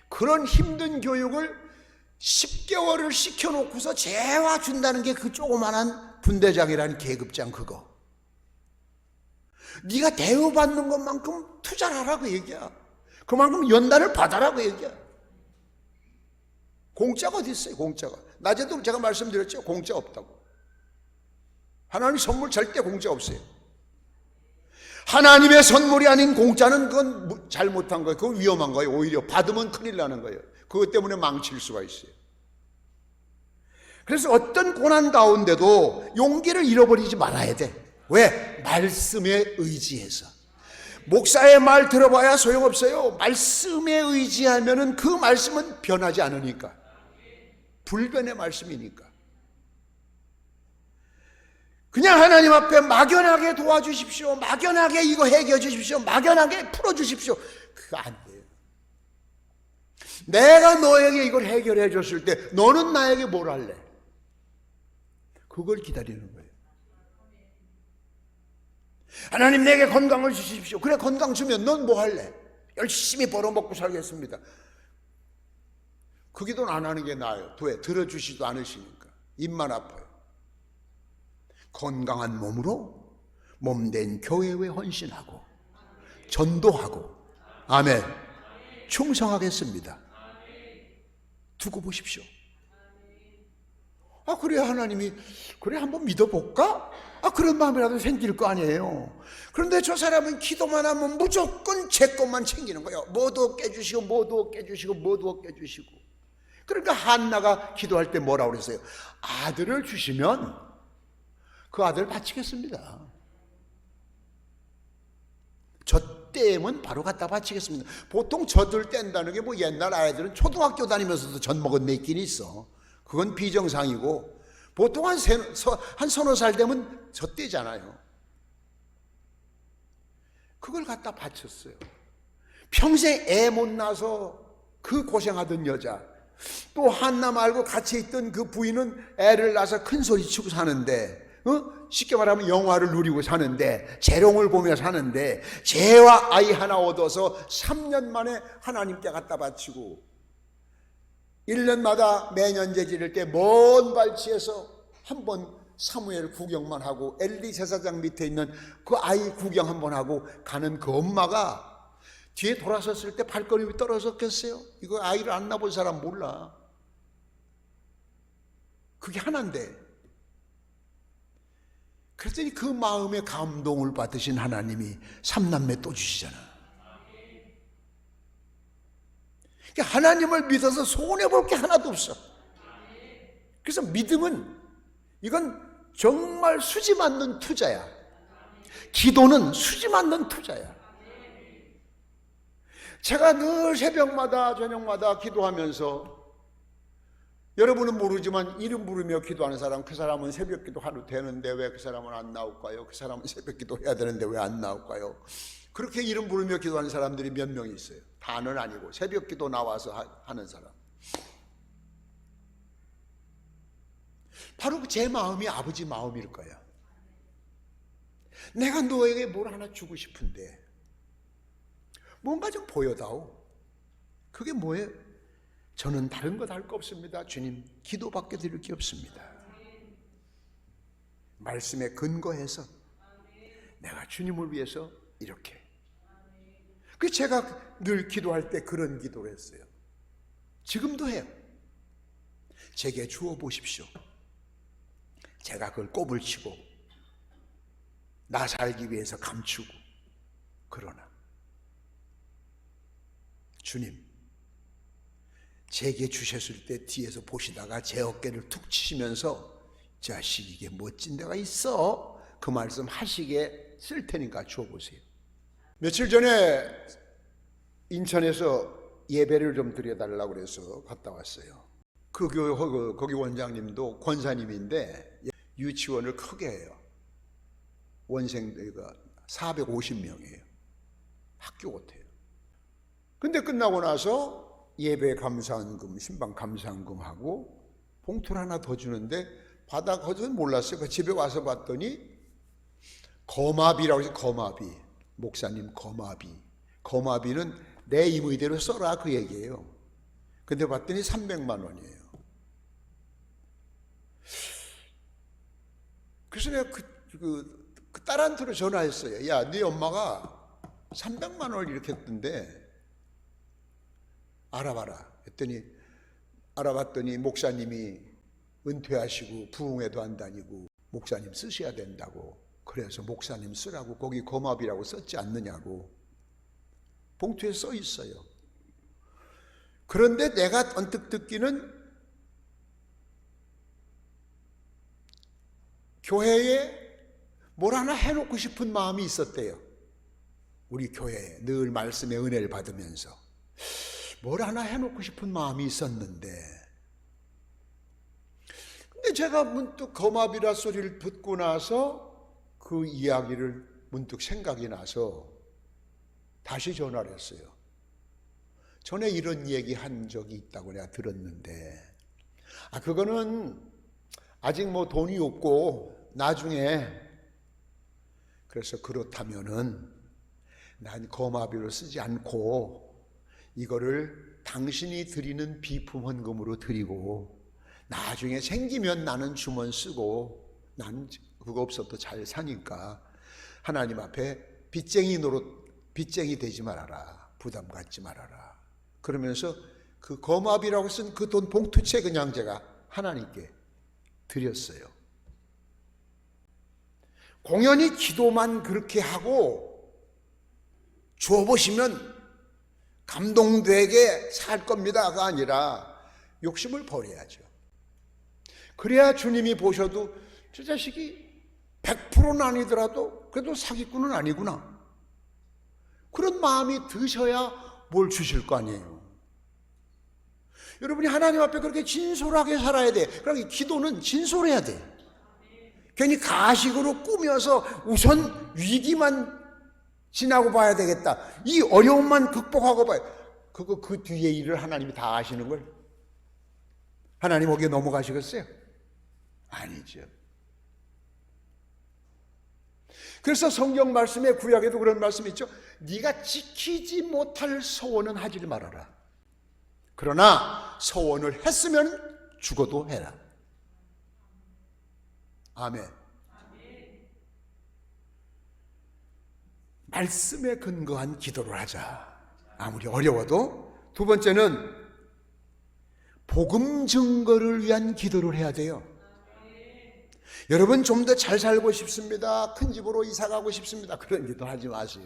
그런 힘든 교육을 10개월을 시켜놓고서 재워준다는 게 그 조그만한 분대장이라는 계급장 그거. 네가 대우받는 것만큼 투자를 하라고 얘기야. 그만큼 연단을 받아라고 얘기야. 공짜가 어디 있어요? 공짜가. 낮에도 제가 말씀드렸죠. 공짜 없다고. 하나님 선물 절대 공짜 없어요. 하나님의 선물이 아닌 공짜는 그건 잘못한 거예요. 그건 위험한 거예요. 오히려 받으면 큰일 나는 거예요. 그것 때문에 망칠 수가 있어요. 그래서 어떤 고난 가운데도 용기를 잃어버리지 말아야 돼. 왜? 말씀에 의지해서. 목사의 말 들어봐야 소용없어요. 말씀에 의지하면은 그 말씀은 변하지 않으니까. 불변의 말씀이니까. 그냥 하나님 앞에 막연하게 도와주십시오. 막연하게 이거 해결해 주십시오. 막연하게 풀어주십시오. 그거 안 돼요. 내가 너에게 이걸 해결해 줬을 때 너는 나에게 뭘 할래? 그걸 기다리는 거예요. 하나님 내게 건강을 주십시오. 그래, 건강 주면 넌 뭐 할래? 열심히 벌어먹고 살겠습니다. 그 기도는 안 하는 게 나아요. 왜? 들어주시도 않으시니까. 입만 아파요. 건강한 몸으로 몸된 교회에 헌신하고 전도하고, 아멘, 충성하겠습니다. 두고 보십시오. 아, 그래, 하나님이 그래 한번 믿어볼까? 아, 그런 마음이라도 생길 거 아니에요. 그런데 저 사람은 기도만 하면 무조건 제 것만 챙기는 거예요. 뭐도 얻게 해주시고 뭐도 얻게 해주시고 뭐도 얻게 해주시고. 그러니까 한나가 기도할 때 뭐라고 그랬어요? 아들을 주시면 그 아들 바치겠습니다. 젖댐은 바로 갖다 바치겠습니다. 보통 젖을 뗀다는 게 뭐 옛날 아이들은 초등학교 다니면서도 젖 먹은 애 있긴 있어. 그건 비정상이고, 보통 한 서너 살 되면 젖 떼잖아요. 그걸 갖다 바쳤어요. 평생 애 못 낳아서 그 고생하던 여자, 또 한나 말고 같이 있던 그 부인은 애를 낳아서 큰 소리 치고 사는데, 쉽게 말하면 영화를 누리고 사는데, 재롱을 보며 사는데, 재와 아이 하나 얻어서 3년 만에 하나님께 갖다 바치고, 1년마다 매년제 지를 때 먼 발치에서 한번 사무엘 구경만 하고, 엘리 제사장 밑에 있는 그 아이 구경 한번 하고 가는 그 엄마가 뒤에 돌아섰을 때 발걸음이 떨어졌겠어요? 이거 아이를 안 낳아본 사람 몰라. 그게 하나인데. 그랬더니 그 마음의 감동을 받으신 하나님이 3남매 또 주시잖아. 그러니까 하나님을 믿어서 손해볼 게 하나도 없어. 그래서 믿음은, 이건 정말 수지 맞는 투자야. 기도는 수지 맞는 투자야. 제가 늘 새벽마다 저녁마다 기도하면서, 여러분은 모르지만 이름 부르며 기도하는 사람, 그 사람은 새벽 기도 하루 되는데 왜 그 사람은 안 나올까요? 그 사람은 새벽 기도 해야 되는데 왜 안 나올까요? 그렇게 이름 부르며 기도하는 사람들이 몇 명 있어요. 다는 아니고 새벽 기도 나와서 하는 사람. 바로 제 마음이 아버지 마음일 거야. 내가 너에게 뭘 하나 주고 싶은데 뭔가 좀 보여다오. 그게 뭐예요? 저는 다른 것 할 거 없습니다. 주님, 기도밖에 드릴 게 없습니다. 말씀에 근거해서 내가 주님을 위해서 이렇게. 그 제가 늘 기도할 때 그런 기도를 했어요. 지금도 해요. 제게 주어 보십시오. 제가 그걸 꼽을 치고 나 살기 위해서 감추고, 그러나 주님, 제게 주셨을 때 뒤에서 보시다가 제 어깨를 툭 치시면서 자식 이게 멋진 데가 있어 그 말씀 하시게 쓸 테니까 줘보세요. 며칠 전에 인천에서 예배를 좀 드려달라고 그래서 갔다 왔어요. 거기 원장님도 권사님인데 유치원을 크게 해요. 원생대가 450명이에요. 학교 같아요. 근데 끝나고 나서 예배 감사헌금, 신방 감사헌금하고 봉투를 하나 더 주는데 받아거든 몰랐어요. 그 집에 와서 봤더니 거마비라고 해서 거마비. 목사님 거마비. 거마비는 내 임의대로 써라 그 얘기예요. 근데 봤더니 300만 원이에요. 그래서 내가 그 딸한테로 전화했어요. 야, 네 엄마가 300만 원을 이렇게 했던데 알아봐라. 했더니 알아봤더니 목사님이 은퇴하시고 부흥회도 안 다니고 목사님 쓰셔야 된다고. 그래서 목사님 쓰라고 거기 거마비라고 썼지 않느냐고 봉투에 써 있어요. 그런데 내가 언뜻 듣기는 교회에 뭘 하나 해놓고 싶은 마음이 있었대요. 우리 교회에 늘 말씀의 은혜를 받으면서 뭘 하나 해놓고 싶은 마음이 있었는데 근데 제가 문득 거마비라 소리를 듣고 나서 그 이야기를 문득 생각이 나서 다시 전화를 했어요. 전에 이런 얘기 한 적이 있다고 내가 들었는데 그거는 아직 뭐 돈이 없고 나중에 그래서 그렇다면은 난 거마비로 쓰지 않고 이거를 당신이 드리는 비품 헌금으로 드리고 나중에 생기면 나는 주문 쓰고 나는 그거 없어도 잘 사니까 하나님 앞에 빚쟁이 되지 말아라. 부담 갖지 말아라. 그러면서 그 거마비라고 쓴 그 돈 봉투채 그냥 제가 하나님께 드렸어요. 공연히 기도만 그렇게 하고 주어보시면 감동되게 살 겁니다가 아니라 욕심을 버려야죠. 그래야 주님이 보셔도 저 자식이 100%는 아니더라도 그래도 사기꾼은 아니구나. 그런 마음이 드셔야 뭘 주실 거 아니에요. 여러분이 하나님 앞에 그렇게 진솔하게 살아야 돼. 그러니까 기도는 진솔해야 돼. 괜히 가식으로 꾸며서 우선 위기만 지나고 봐야 되겠다. 이 어려움만 극복하고 봐야 그 뒤에 일을 하나님이 다 아시는 걸 하나님 거기에 넘어가시겠어요? 아니죠. 그래서 성경 말씀에 구약에도 그런 말씀이 있죠. 네가 지키지 못할 서원은 하지 말아라. 그러나 서원을 했으면 죽어도 해라. 아멘. 말씀에 근거한 기도를 하자. 아무리 어려워도. 두 번째는 복음 증거를 위한 기도를 해야 돼요. 여러분 좀 더 잘 살고 싶습니다. 큰 집으로 이사 가고 싶습니다. 그런 기도 하지 마세요.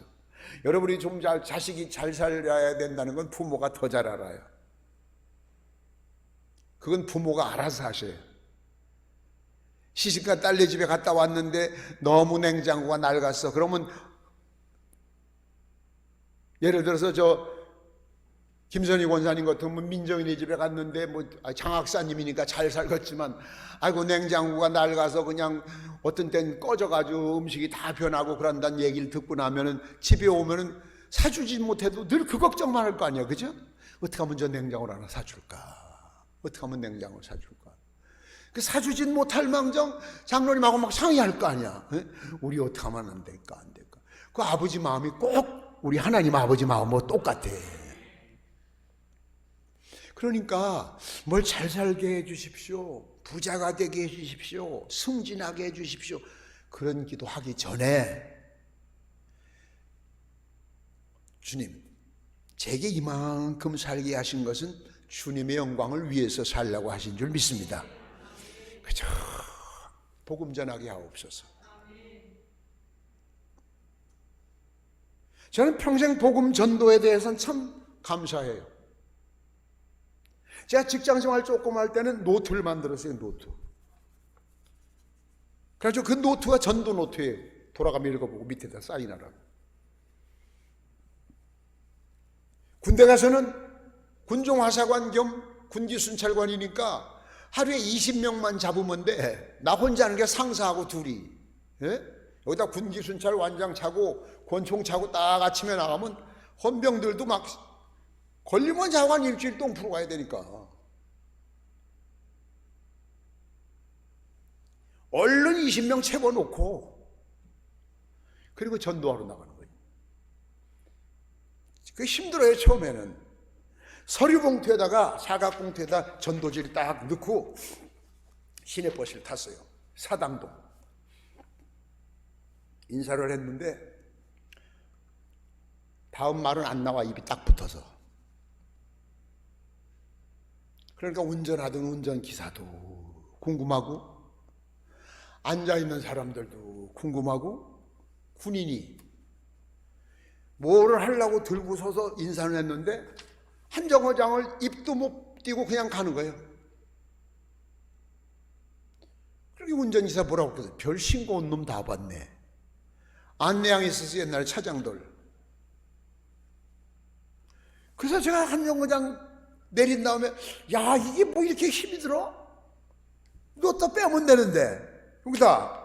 여러분이 좀 자식이 잘 살아야 된다는 건 부모가 더 잘 알아요. 그건 부모가 알아서 하셔요. 시집간 딸네 집에 갔다 왔는데 너무 냉장고가 낡았어. 그러면 예를 들어서 김선희 권사님 같으면 민정이네 집에 갔는데 장학사님이니까 잘 살겠지만 아이고 냉장고가 낡아서 그냥 어떤 땐 꺼져가지고 음식이 다 변하고 그런다는 얘기를 듣고 나면은 집에 오면은 사주지 못해도 늘 그 걱정만 할 거 아니에요. 그죠? 어떻게 하면 저 냉장고를 하나 사줄까? 어떻게 하면 냉장고를 사줄까? 그 사주진 못할 망정 장로님하고 막 상의할 거 아니야. 우리 어떻게 하면 안 될까? 안 될까? 그 아버지 마음이 꼭 우리 하나님 아버지 마음하고 똑같아. 그러니까 뭘 잘 살게 해주십시오. 부자가 되게 해주십시오. 승진하게 해주십시오. 그런 기도하기 전에 주님, 제게 이만큼 살게 하신 것은 주님의 영광을 위해서 살라고 하신 줄 믿습니다. 그저 복음 전하게 하옵소서. 저는 평생 복음 전도에 대해서는 참 감사해요. 제가 직장생활 조금 할 때는 노트를 만들었어요. 노트. 그래서 그 노트가 전도 노트예요. 돌아가며 읽어보고 밑에다 사인하라고. 군대 가서는 군종화사관 겸 군기순찰관이니까 하루에 20명만 잡으면 돼. 나 혼자 하는 게 상사하고 둘이. 예? 여기다 군기순찰 완장 차고 권총 차고 딱 아침에 나가면 헌병들도 막 걸리면 자관 일주일 동안 풀어 가야 되니까. 얼른 20명 채워놓고 그리고 전도하러 나가는 거예요. 그게 힘들어요. 처음에는 서류 봉투에다가 사각 봉투에다 전도지를 딱 넣고 시내버스를 탔어요. 사당동 인사를 했는데 다음 말은 안 나와. 입이 딱 붙어서. 그러니까 운전하던 운전기사도 궁금하고 앉아있는 사람들도 궁금하고 군인이 뭐를 하려고 들고 서서 인사를 했는데 한 정거장을 입도 못 띄고 그냥 가는 거예요. 그렇게 운전기사 뭐라고 그랬어요? 별 신고 온 놈 다 봤네. 안내양이 있었어요. 옛날에 차장들. 그래서 제가 한 정거장 내린 다음에 야 이게 뭐 이렇게 힘이 들어? 너 빼면 되는데 여기다.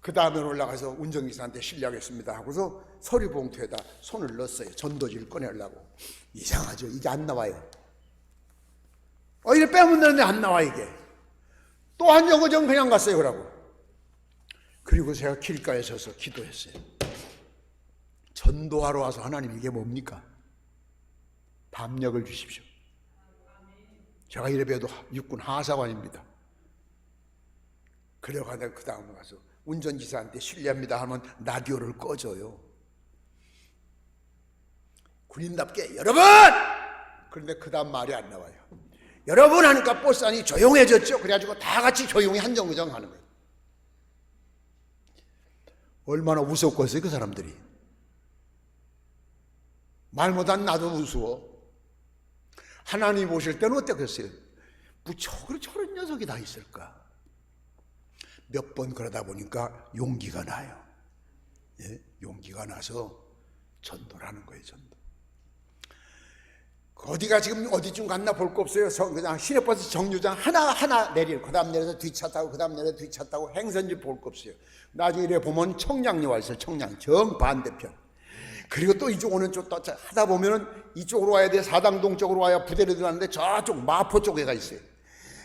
그 다음에 올라가서 운전기사한테 실례하겠습니다 하고서 서류 봉투에다 손을 넣었어요. 전도지를 꺼내려고. 이상하죠. 이게 안 나와요. 이래 빼면 되는데 안 나와 이게. 또 한 정거장 그냥 갔어요. 그러고. 그리고 제가 길가에 서서 기도했어요. 전도하러 와서 하나님 이게 뭡니까? 담력을 주십시오. 제가 이래봬도 육군 하사관입니다. 그래가지고 그 다음에 가서 운전기사한테 실례합니다 하면 라디오를 꺼줘요. 군인답게 여러분! 그런데 그 다음 말이 안 나와요. 여러분 하니까 버스 안이 조용해졌죠. 그래가지고 다 같이 조용히 한 정거장 하는 거예요. 얼마나 우습겠어요 그 사람들이. 말 못한 나도 우스워. 하나님 오실 때는 어땠겠어요? 저런 녀석이 다 있을까? 몇 번 그러다 보니까 용기가 나요. 예? 용기가 나서 전도를 하는 거예요. 전도. 어디가 지금 어디쯤 갔나 볼 거 없어요. 그냥 시내버스 정류장 하나 내리고 그 다음 내려서 뒤차 타고 그 다음 내려서 뒤차 타고 행선지 볼 거 없어요. 나중에 이래 보면 청량리 와 있어요. 청량 정반대편. 그리고 또 이쪽 오는 쪽 또 하다 보면은 이쪽으로 와야 돼. 사당동 쪽으로 와야 부대를 들어가는데 저쪽 마포 쪽에 가 있어요.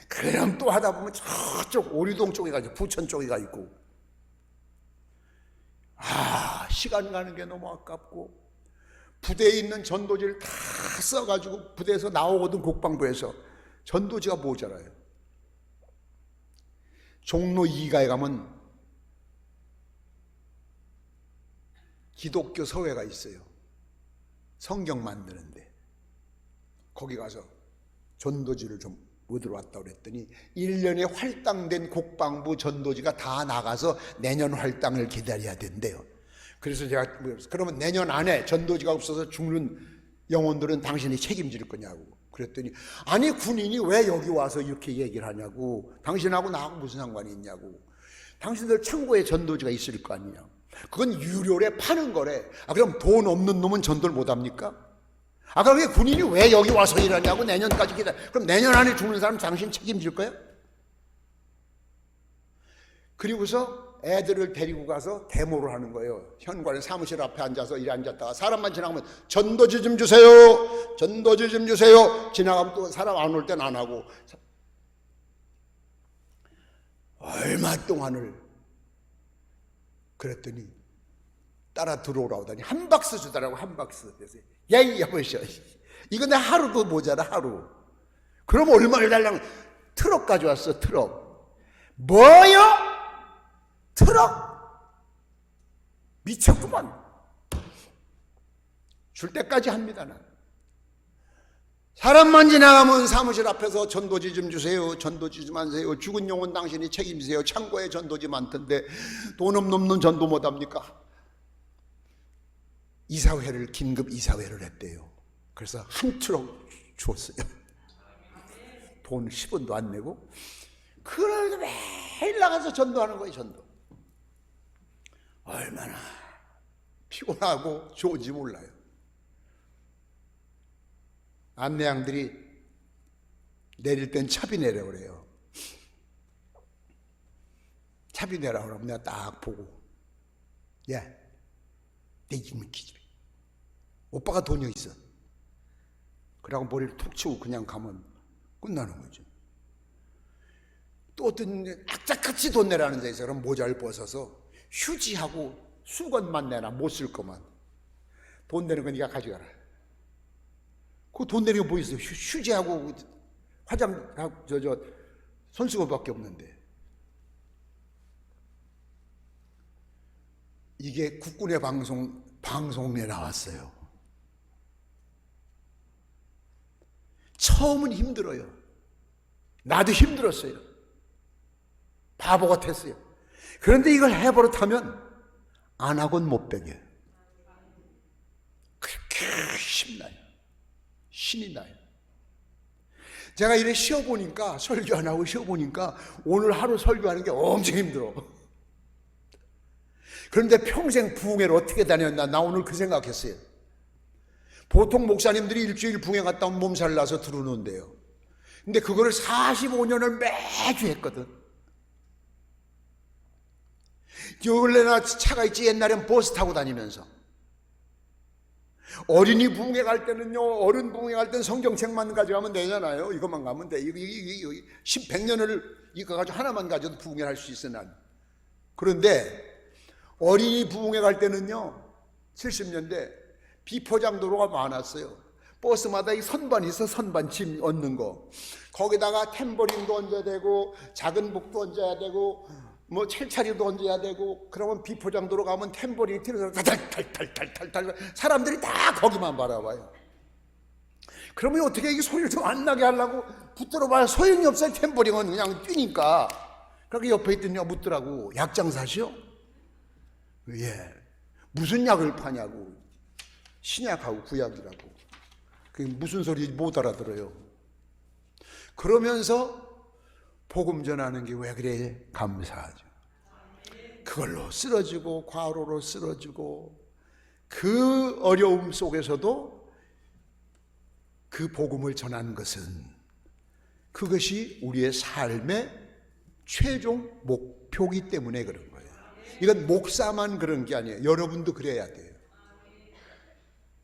그럼 또 하다 보면 저쪽 오리동 쪽에 가 있고 부천 쪽에 가 있고. 시간 가는 게 너무 아깝고 부대에 있는 전도지를 다 써가지고 부대에서 나오거든. 국방부에서 전도지가 모자라요. 종로 2가에 가면 기독교 서회가 있어요. 성경 만드는데 거기 가서 전도지를 좀 얻으러 왔다고 그랬더니 1년에 할당된 국방부 전도지가 다 나가서 내년 할당을 기다려야 된대요. 그래서 제가 그러면 내년 안에 전도지가 없어서 죽는 영혼들은 당신이 책임질 거냐고 그랬더니 아니 군인이 왜 여기 와서 이렇게 얘기를 하냐고. 당신하고 나하고 무슨 상관이 있냐고. 당신들 창고에 전도지가 있을 거 아니냐. 그건 유료래 파는 거래. 그럼 돈 없는 놈은 전도를 못합니까? 그럼 군인이 왜 여기 와서 일하냐고. 내년까지 기다려. 그럼 내년 안에 죽는 사람 당신 책임질 거야? 그리고서 애들을 데리고 가서 데모를 하는 거예요. 현관의 사무실 앞에 앉아서 이래 앉았다가 사람만 지나가면 전도지 좀 주세요. 전도지 좀 주세요. 지나가면 또 사람 안 올 땐 안 하고. 얼마 동안을 그랬더니 따라 들어오라고 하더니 한 박스 주더라고. 한 박스. 그래서 야 여보시오, 이거 내 하루도 모자라. 하루. 그럼 얼마를 달라고. 트럭 가져왔어. 트럭. 뭐요? 트럭? 미쳤구만. 줄 때까지 합니다. 난. 사람만 지나가면 사무실 앞에서 전도지 좀 주세요. 전도지 좀 하세요. 죽은 영혼 당신이 책임지세요. 창고에 전도지 많던데 돈 없는 전도 못합니까? 이사회를 긴급 이사회를 했대요. 그래서 한 트럭 줬어요. 돈 10원도 안 내고. 그래도 매일 나가서 전도하는 거예요. 전도. 얼마나 피곤하고 좋은지 몰라요. 안내양들이 내릴 땐 차비 내라 그래요. 차비 내라 그러면 내가 딱 보고, 야, 내 이름은 기집애. 오빠가 돈이 있어. 그러고 머리를 툭 치고 그냥 가면 끝나는 거죠. 또 어떤 악착같이 돈 내라는 데 있어. 그럼 모자를 벗어서 휴지하고 수건만 내놔. 못 쓸 거만. 돈 내는 거 네가 가져가라. 그 돈 내는 거 뭐 있어요? 휴지하고 화장하고 손수건밖에 없는데. 이게 국군의 방송에 나왔어요. 처음은 힘들어요. 나도 힘들었어요. 바보 같았어요. 그런데 이걸 해버릇하면 안 하고는 못 배겨요. 그렇게 힘나요. 신이 나요. 제가 이래 쉬어보니까, 설교 안 하고 쉬어보니까 오늘 하루 설교하는 게 엄청 힘들어. 그런데 평생 부흥회를 어떻게 다녔나, 나 오늘 그 생각했어요. 보통 목사님들이 일주일 부흥회 갔다 오면 몸살 나서 들어오는데요. 근데 그거를 45년을 매주 했거든. 원래나 차가 있지. 옛날엔 버스 타고 다니면서. 어린이 부흥회 갈 때는요, 어른 부흥회 갈 때는 성경책만 가져가면 되잖아요. 이것만 가면 돼. 100년을 이거 가지고 하나만 가져도 부흥회 할 수 있어, 난. 그런데 어린이 부흥회 갈 때는요, 70년대 비포장도로가 많았어요. 버스마다 이 선반이 있어. 선반 짐 얹는 거. 거기다가 탬버린도 얹어야 되고, 작은 북도 얹어야 되고, 뭐 찰차리도 얹어야 되고. 그러면 비포장도로 가면 탬버린이 튀어서 탈탈탈탈탈탈 사람들이 다 거기만 바라봐요. 그러면 어떻게 이게 소리를 좀 안 나게 하려고 붙들어 봐야 소용이 없어요. 탬버린은 그냥 뛰니까. 그렇게 옆에 있더니 묻더라고. 약장사시오? 예. 무슨 약을 파냐고. 신약하고 구약이라고. 그게 무슨 소리인지 못 알아들어요. 그러면서 복음 전하는 게 왜 그래 감사하죠. 그걸로 쓰러지고 과로로 쓰러지고 그 어려움 속에서도 그 복음을 전하는 것은 그것이 우리의 삶의 최종 목표이기 때문에 그런 거예요. 이건 목사만 그런 게 아니에요. 여러분도 그래야 돼요.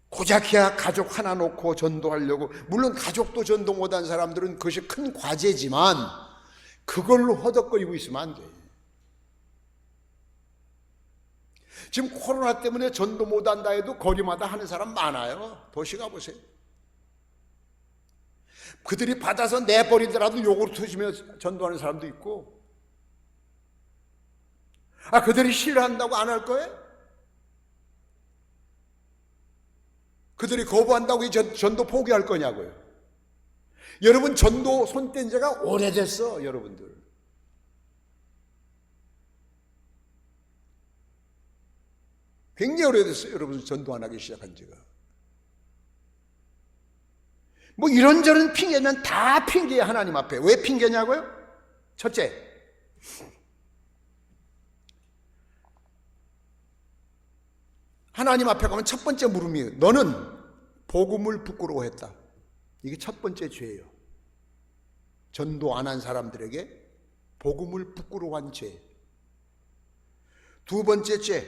고작해야 가족 하나 놓고 전도하려고, 물론 가족도 전도 못한 사람들은 그것이 큰 과제지만 그걸로 허덕거리고 있으면 안 돼요. 지금 코로나 때문에 전도 못한다 해도 거리마다 하는 사람 많아요. 도시 가보세요. 그들이 받아서 내버리더라도 요구르트 주며 전도하는 사람도 있고. 그들이 싫어한다고 안 할 거예요? 그들이 거부한다고 이 전도 포기할 거냐고요. 여러분 전도 손뗀 지가 오래됐어. 여러분들 굉장히 오래됐어요. 여러분 전도 안 하기 시작한 지가. 뭐 이런저런 핑계는 다 핑계야. 하나님 앞에. 왜 핑계냐고요? 첫째, 하나님 앞에 가면 첫 번째 물음이 너는 복음을 부끄러워했다. 이게 첫 번째 죄예요. 전도 안 한 사람들에게 복음을 부끄러워한 죄. 두 번째 죄,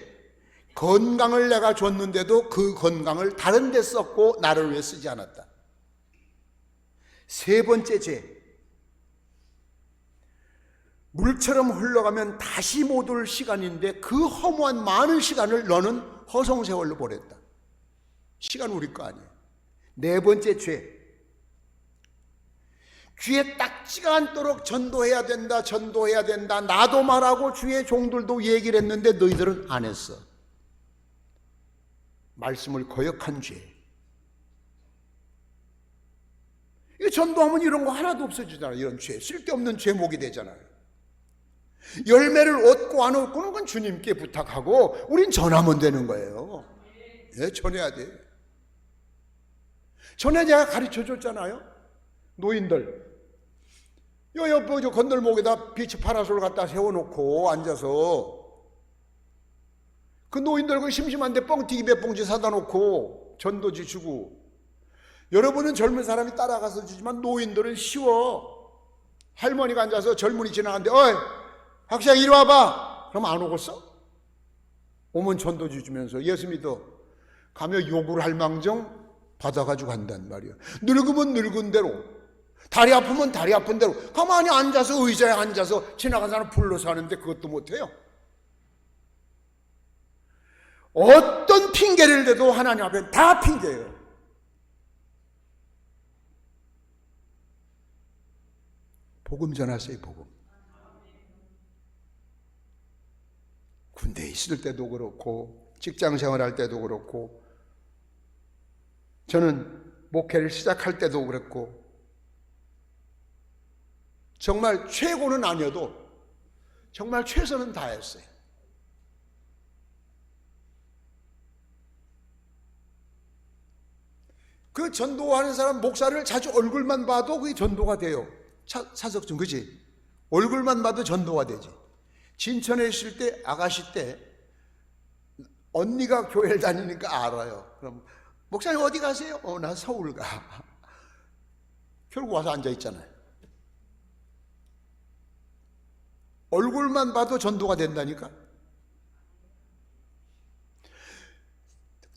건강을 내가 줬는데도 그 건강을 다른 데 썼고 나를 위해 쓰지 않았다. 세 번째 죄, 물처럼 흘러가면 다시 못 올 시간인데 그 허무한 많은 시간을 너는 허송세월로 보냈다. 시간 우리 거 아니에요. 네 번째 죄, 귀에 딱지가 않도록 전도해야 된다, 전도해야 된다, 나도 말하고 주의 종들도 얘기를 했는데 너희들은 안 했어. 말씀을 거역한 죄. 이 전도하면 이런 거 하나도 없어지잖아요. 이런 죄, 쓸데없는 죄목이 되잖아요. 열매를 얻고 안 얻고는 건 주님께 부탁하고 우린 전하면 되는 거예요. 예, 전해야 돼요. 전에 제가 가르쳐 줬잖아요. 노인들 요 옆에 저 건널목에다 비치 파라솔 갖다 세워놓고 앉아서 그 노인들 그 심심한데 뻥튀기 몇 봉지 사다 놓고 전도지 주고, 여러분은 젊은 사람이 따라가서 주지만 노인들은 쉬워. 할머니가 앉아서 젊은이 지나가는데 어이 학생 이리 와봐 그럼 안 오겠어? 오면 전도지 주면서 예수 믿어 가며 욕을 할 망정 받아가지고 간단 말이야. 늙으면 늙은 대로, 다리 아프면 다리 아픈 대로 가만히 앉아서 의자에 앉아서 지나간 사람 불러서 하는데 그것도 못해요. 어떤 핑계를 대도 하나님 앞에 다 핑계예요. 복음 전하세요. 복음. 군대에 있을 때도 그렇고 직장 생활할 때도 그렇고 저는 목회를 시작할 때도 그랬고, 정말 최고는 아니어도 정말 최선은 다했어요. 그 전도하는 사람 목사를 자주 얼굴만 봐도 그게 전도가 돼요. 차석준 그지? 얼굴만 봐도 전도가 되지. 진천에 있을 때 아가씨 때 언니가 교회를 다니니까 알아요. 그럼 목사님 어디 가세요? 나 서울 가. 결국 와서 앉아 있잖아요. 얼굴만 봐도 전도가 된다니까.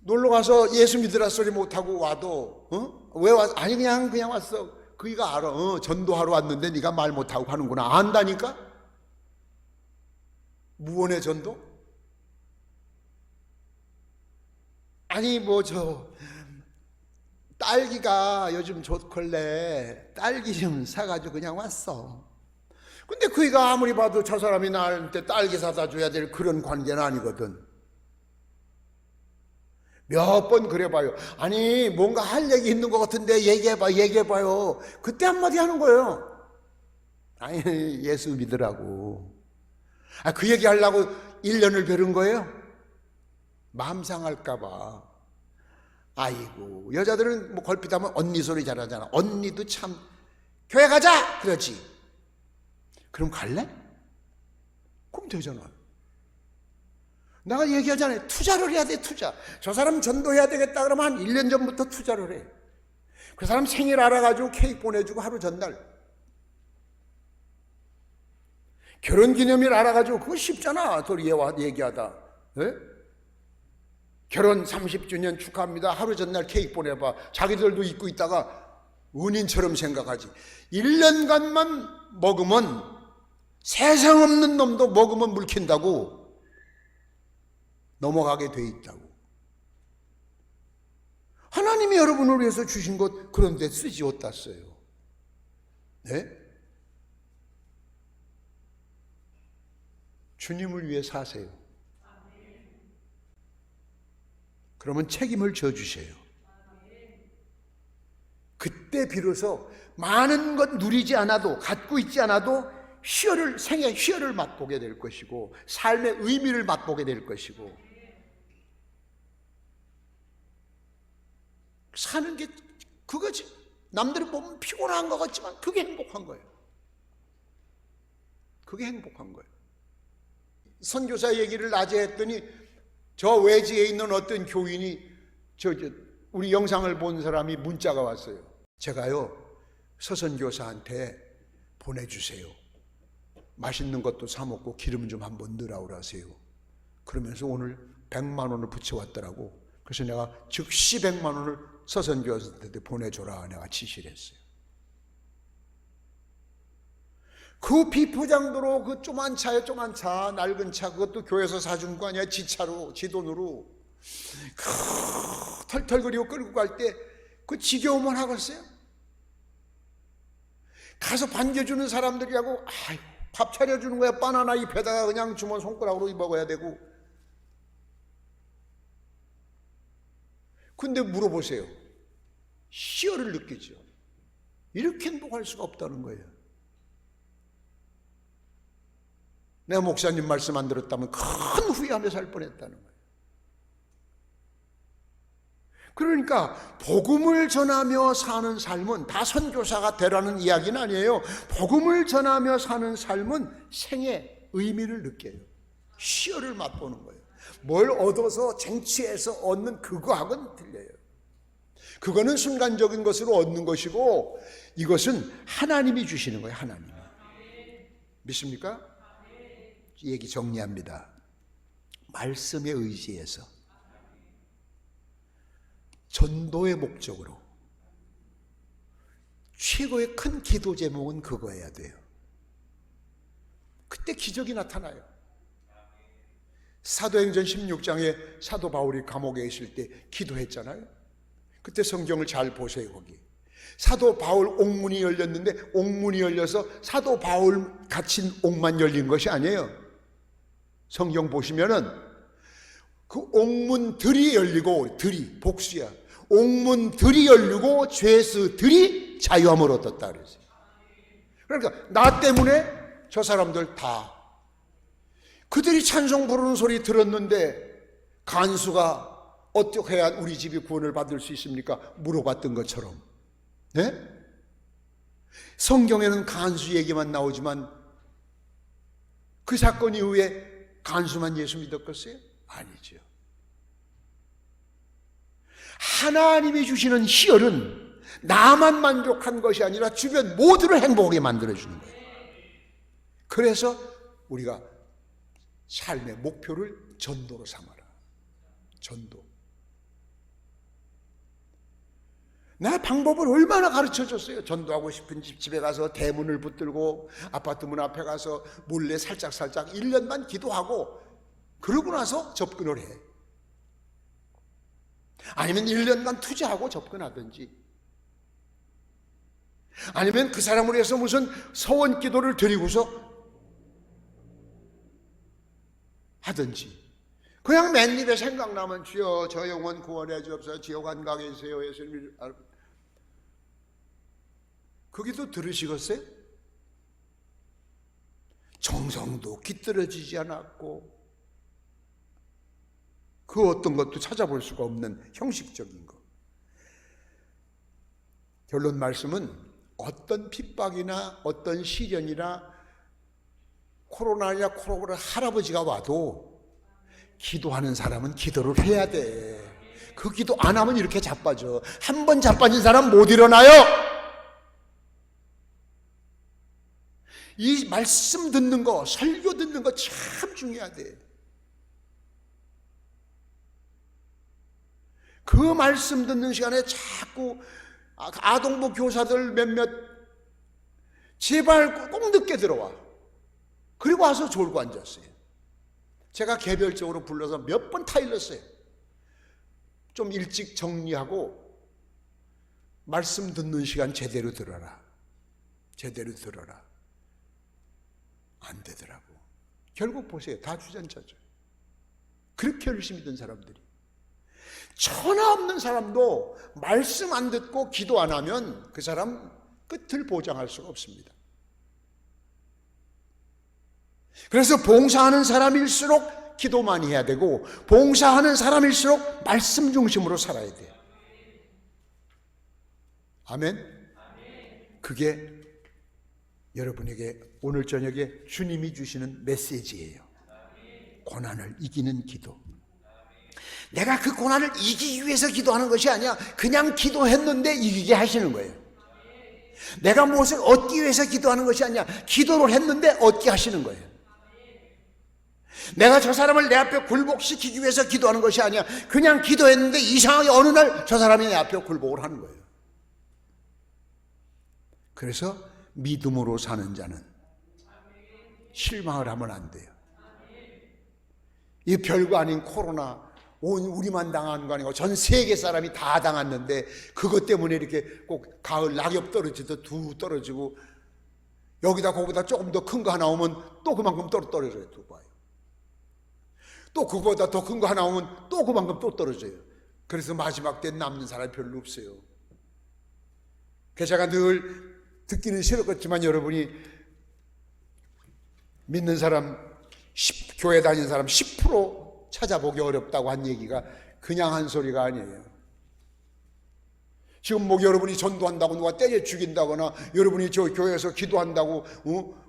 놀러 가서 예수 믿으라 소리 못하고 와도 왜 왔어? 아니 그냥 왔어. 그이가 알아. 전도하러 왔는데 네가 말 못하고 하는구나. 안다니까. 무언의 전도? 아니 딸기가 요즘 좋걸래 딸기 좀 사가지고 그냥 왔어. 근데 그이가 아무리 봐도 저 사람이 나한테 딸기 사다 줘야 될 그런 관계는 아니거든. 몇 번 그래봐요. 아니 뭔가 할 얘기 있는 것 같은데 얘기해봐요. 그때 한마디 하는 거예요. 아니 예수 믿으라고. 그 얘기 하려고 1년을 벼른 거예요? 마음 상할까봐. 아이고 여자들은 뭐 걸핏하면 언니 소리 잘하잖아. 언니도 참 교회 가자 그러지. 그럼 갈래? 그럼 되잖아. 내가 얘기하잖아요. 투자를 해야 돼. 투자. 저 사람 전도해야 되겠다 그러면 한 1년 전부터 투자를 해. 그 사람 생일 알아가지고 케이크 보내주고 하루 전날. 결혼기념일 알아가지고 그거 쉽잖아. 도리에 얘기하다. 네? 결혼 30주년 축하합니다. 하루 전날 케이크 보내봐. 자기들도 잊고 있다가 은인처럼 생각하지. 1년간만 먹으면 세상 없는 놈도 먹으면 물킨다고 넘어가게 돼 있다고. 하나님이 여러분을 위해서 주신 것 그런데 쓰지 어디다 써요? 네? 주님을 위해 사세요. 그러면 책임을 져주세요. 그때 비로소 많은 것 누리지 않아도, 갖고 있지 않아도 생의 희열을 맛보게 될 것이고 삶의 의미를 맛보게 될 것이고, 사는 게 그거지. 남들이 보면 피곤한 것 같지만 그게 행복한 거예요. 그게 행복한 거예요. 선교사 얘기를 낮에 했더니 저 외지에 있는 어떤 교인이 우리 영상을 본 사람이 문자가 왔어요. 제가요 서선교사한테 보내주세요. 맛있는 것도 사 먹고 기름 좀 한번 넣으라고 하세요. 그러면서 오늘 100만 원을 붙여왔더라고. 그래서 내가 즉시 100만 원을 서선교사한테 보내줘라 내가 지시를 했어요. 그 비포장도로 그 조그만 차에 조그만 차, 낡은 차, 그것도 교회에서 사준 거 아니야. 지차로, 지돈으로 털털거리고 끌고 갈 때 그 지겨우면 하겠어요? 가서 반겨주는 사람들이라고 아이고 밥 차려주는 거야. 바나나 잎에다가 그냥 주면 손가락으로 먹어야 되고. 근데 물어보세요. 희열을 느끼죠. 이렇게 행복할 수가 없다는 거예요. 내가 목사님 말씀 안 들었다면 큰 후회하며 살 뻔했다는 거예요. 그러니까 복음을 전하며 사는 삶은 다 선교사가 되라는 이야기는 아니에요. 복음을 전하며 사는 삶은 생의 의미를 느껴요. 시열을 맛보는 거예요. 뭘 얻어서 쟁취해서 얻는 그거하고는 틀려요. 그거는 순간적인 것으로 얻는 것이고, 이것은 하나님이 주시는 거예요. 하나님이. 믿습니까? 얘기 정리합니다. 말씀에 의지해서 전도의 목적으로 최고의 큰 기도 제목은 그거여야 돼요. 그때 기적이 나타나요. 사도행전 16장에 사도 바울이 감옥에 있을 때 기도했잖아요. 그때 성경을 잘 보세요. 거기 사도 바울 옥문이 열렸는데, 옥문이 열려서 사도 바울 갇힌 옥만 열린 것이 아니에요. 성경 보시면은 그 옥문들이 열리고, 들이 복수야, 옥문들이 열리고 죄수들이 자유함을 얻었다 그랬어요. 그러니까 나 때문에 저 사람들 다, 그들이 찬송 부르는 소리 들었는데 간수가 어떻게 해야 우리 집이 구원을 받을 수 있습니까? 물어봤던 것처럼. 네? 성경에는 간수 얘기만 나오지만 그 사건 이후에 간수만 예수 믿었겠어요? 아니죠. 하나님이 주시는 희열은 나만 만족한 것이 아니라 주변 모두를 행복하게 만들어주는 거예요. 그래서 우리가 삶의 목표를 전도로 삼아라. 전도. 나 방법을 얼마나 가르쳐줬어요. 전도하고 싶은 집에 가서 대문을 붙들고 아파트 문 앞에 가서 몰래 살짝살짝 1년만 기도하고 그러고 나서 접근을 해. 아니면 1년간 투자하고 접근하든지, 아니면 그 사람을 위해서 무슨 서원 기도를 드리고서 하든지, 그냥 맨입에 생각나면 주여 저 영혼 구원해 주옵소서, 지옥 안 가게 해주세요, 예수님. 그 기도 들으시겠어요? 정성도 깃들어지지 않았고 그 어떤 것도 찾아볼 수가 없는 형식적인 것. 결론 말씀은 어떤 핍박이나 어떤 시련이나 코로나냐 코로나 할아버지가 와도 기도하는 사람은 기도를 해야 돼. 그 기도 안 하면 이렇게 자빠져. 한 번 자빠진 사람 못 일어나요. 이 말씀 듣는 거, 설교 듣는 거 참 중요하대. 그 말씀 듣는 시간에 자꾸 아동부 교사들 몇몇 제발 꼭 늦게 들어와. 그리고 와서 졸고 앉았어요. 제가 개별적으로 불러서 몇 번 타일렀어요. 좀 일찍 정리하고 말씀 듣는 시간 제대로 들어라. 제대로 들어라. 안 되더라고. 결국 보세요. 다 주전자죠. 그렇게 열심히 든 사람들이. 천하 없는 사람도 말씀 안 듣고 기도 안 하면 그 사람 끝을 보장할 수가 없습니다. 그래서 봉사하는 사람일수록 기도 많이 해야 되고, 봉사하는 사람일수록 말씀 중심으로 살아야 돼요. 아멘? 그게 여러분에게 오늘 저녁에 주님이 주시는 메시지예요. 고난을 이기는 기도. 내가 그 고난을 이기기 위해서 기도하는 것이 아니야. 그냥 기도했는데 이기게 하시는 거예요. 내가 무엇을 얻기 위해서 기도하는 것이 아니야. 기도를 했는데 얻게 하시는 거예요. 내가 저 사람을 내 앞에 굴복시키기 위해서 기도하는 것이 아니야. 그냥 기도했는데 이상하게 어느 날 저 사람이 내 앞에 굴복을 하는 거예요. 그래서 믿음으로 사는 자는 실망을 하면 안 돼요. 이 별거 아닌 코로나 온 우리만 당한 거 아니고 전 세계 사람이 다 당했는데 그것 때문에 이렇게 꼭 가을 낙엽 떨어지듯 두 떨어지고, 여기다 거기다 조금 더 큰 거 하나 오면 또 그만큼 떨어져요. 또 봐요. 또 그거보다 더 큰 거 하나 오면 또 그만큼 또 떨어져요. 그래서 마지막 때 남는 사람이 별로 없어요. 그래서 제가 늘 듣기는 싫었겠지만 여러분이 믿는 사람, 교회 다니는 사람 10% 찾아보기 어렵다고 한 얘기가 그냥 한 소리가 아니에요. 지금 뭐 여러분이 전도한다고 누가 때려 죽인다거나, 여러분이 저 교회에서 기도한다고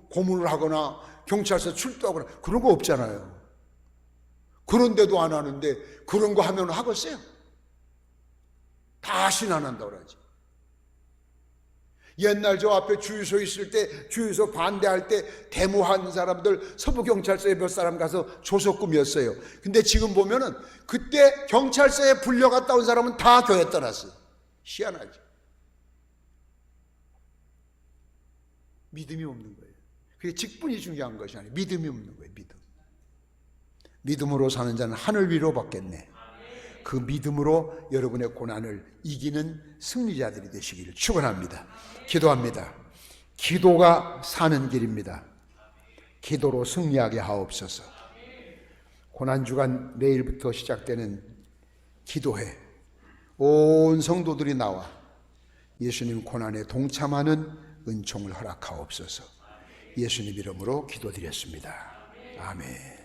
고문을 하거나 경찰서 출두하거나 그런 거 없잖아요. 그런데도 안 하는데 그런 거 하면 하겠어요? 다시는 안 한다고 그러지. 옛날 저 앞에 주유소 있을 때, 주유소 반대할 때 데모한 사람들 서부경찰서에 몇 사람 가서 조석금이었어요. 근데 지금 보면은 그때 경찰서에 불려갔다 온 사람은 다 교회 떠났어요. 희한하죠. 믿음이 없는 거예요. 그게 직분이 중요한 것이 아니에요. 믿음이 없는 거예요. 믿음으로 사는 자는 하늘 위로 받겠네. 그 믿음으로 여러분의 고난을 이기는 승리자들이 되시기를 축원합니다. 기도합니다. 기도가 사는 길입니다. 기도로 승리하게 하옵소서. 고난주간 내일부터 시작되는 기도회, 온 성도들이 나와 예수님 고난에 동참하는 은총을 허락하옵소서. 예수님 이름으로 기도드렸습니다. 아멘.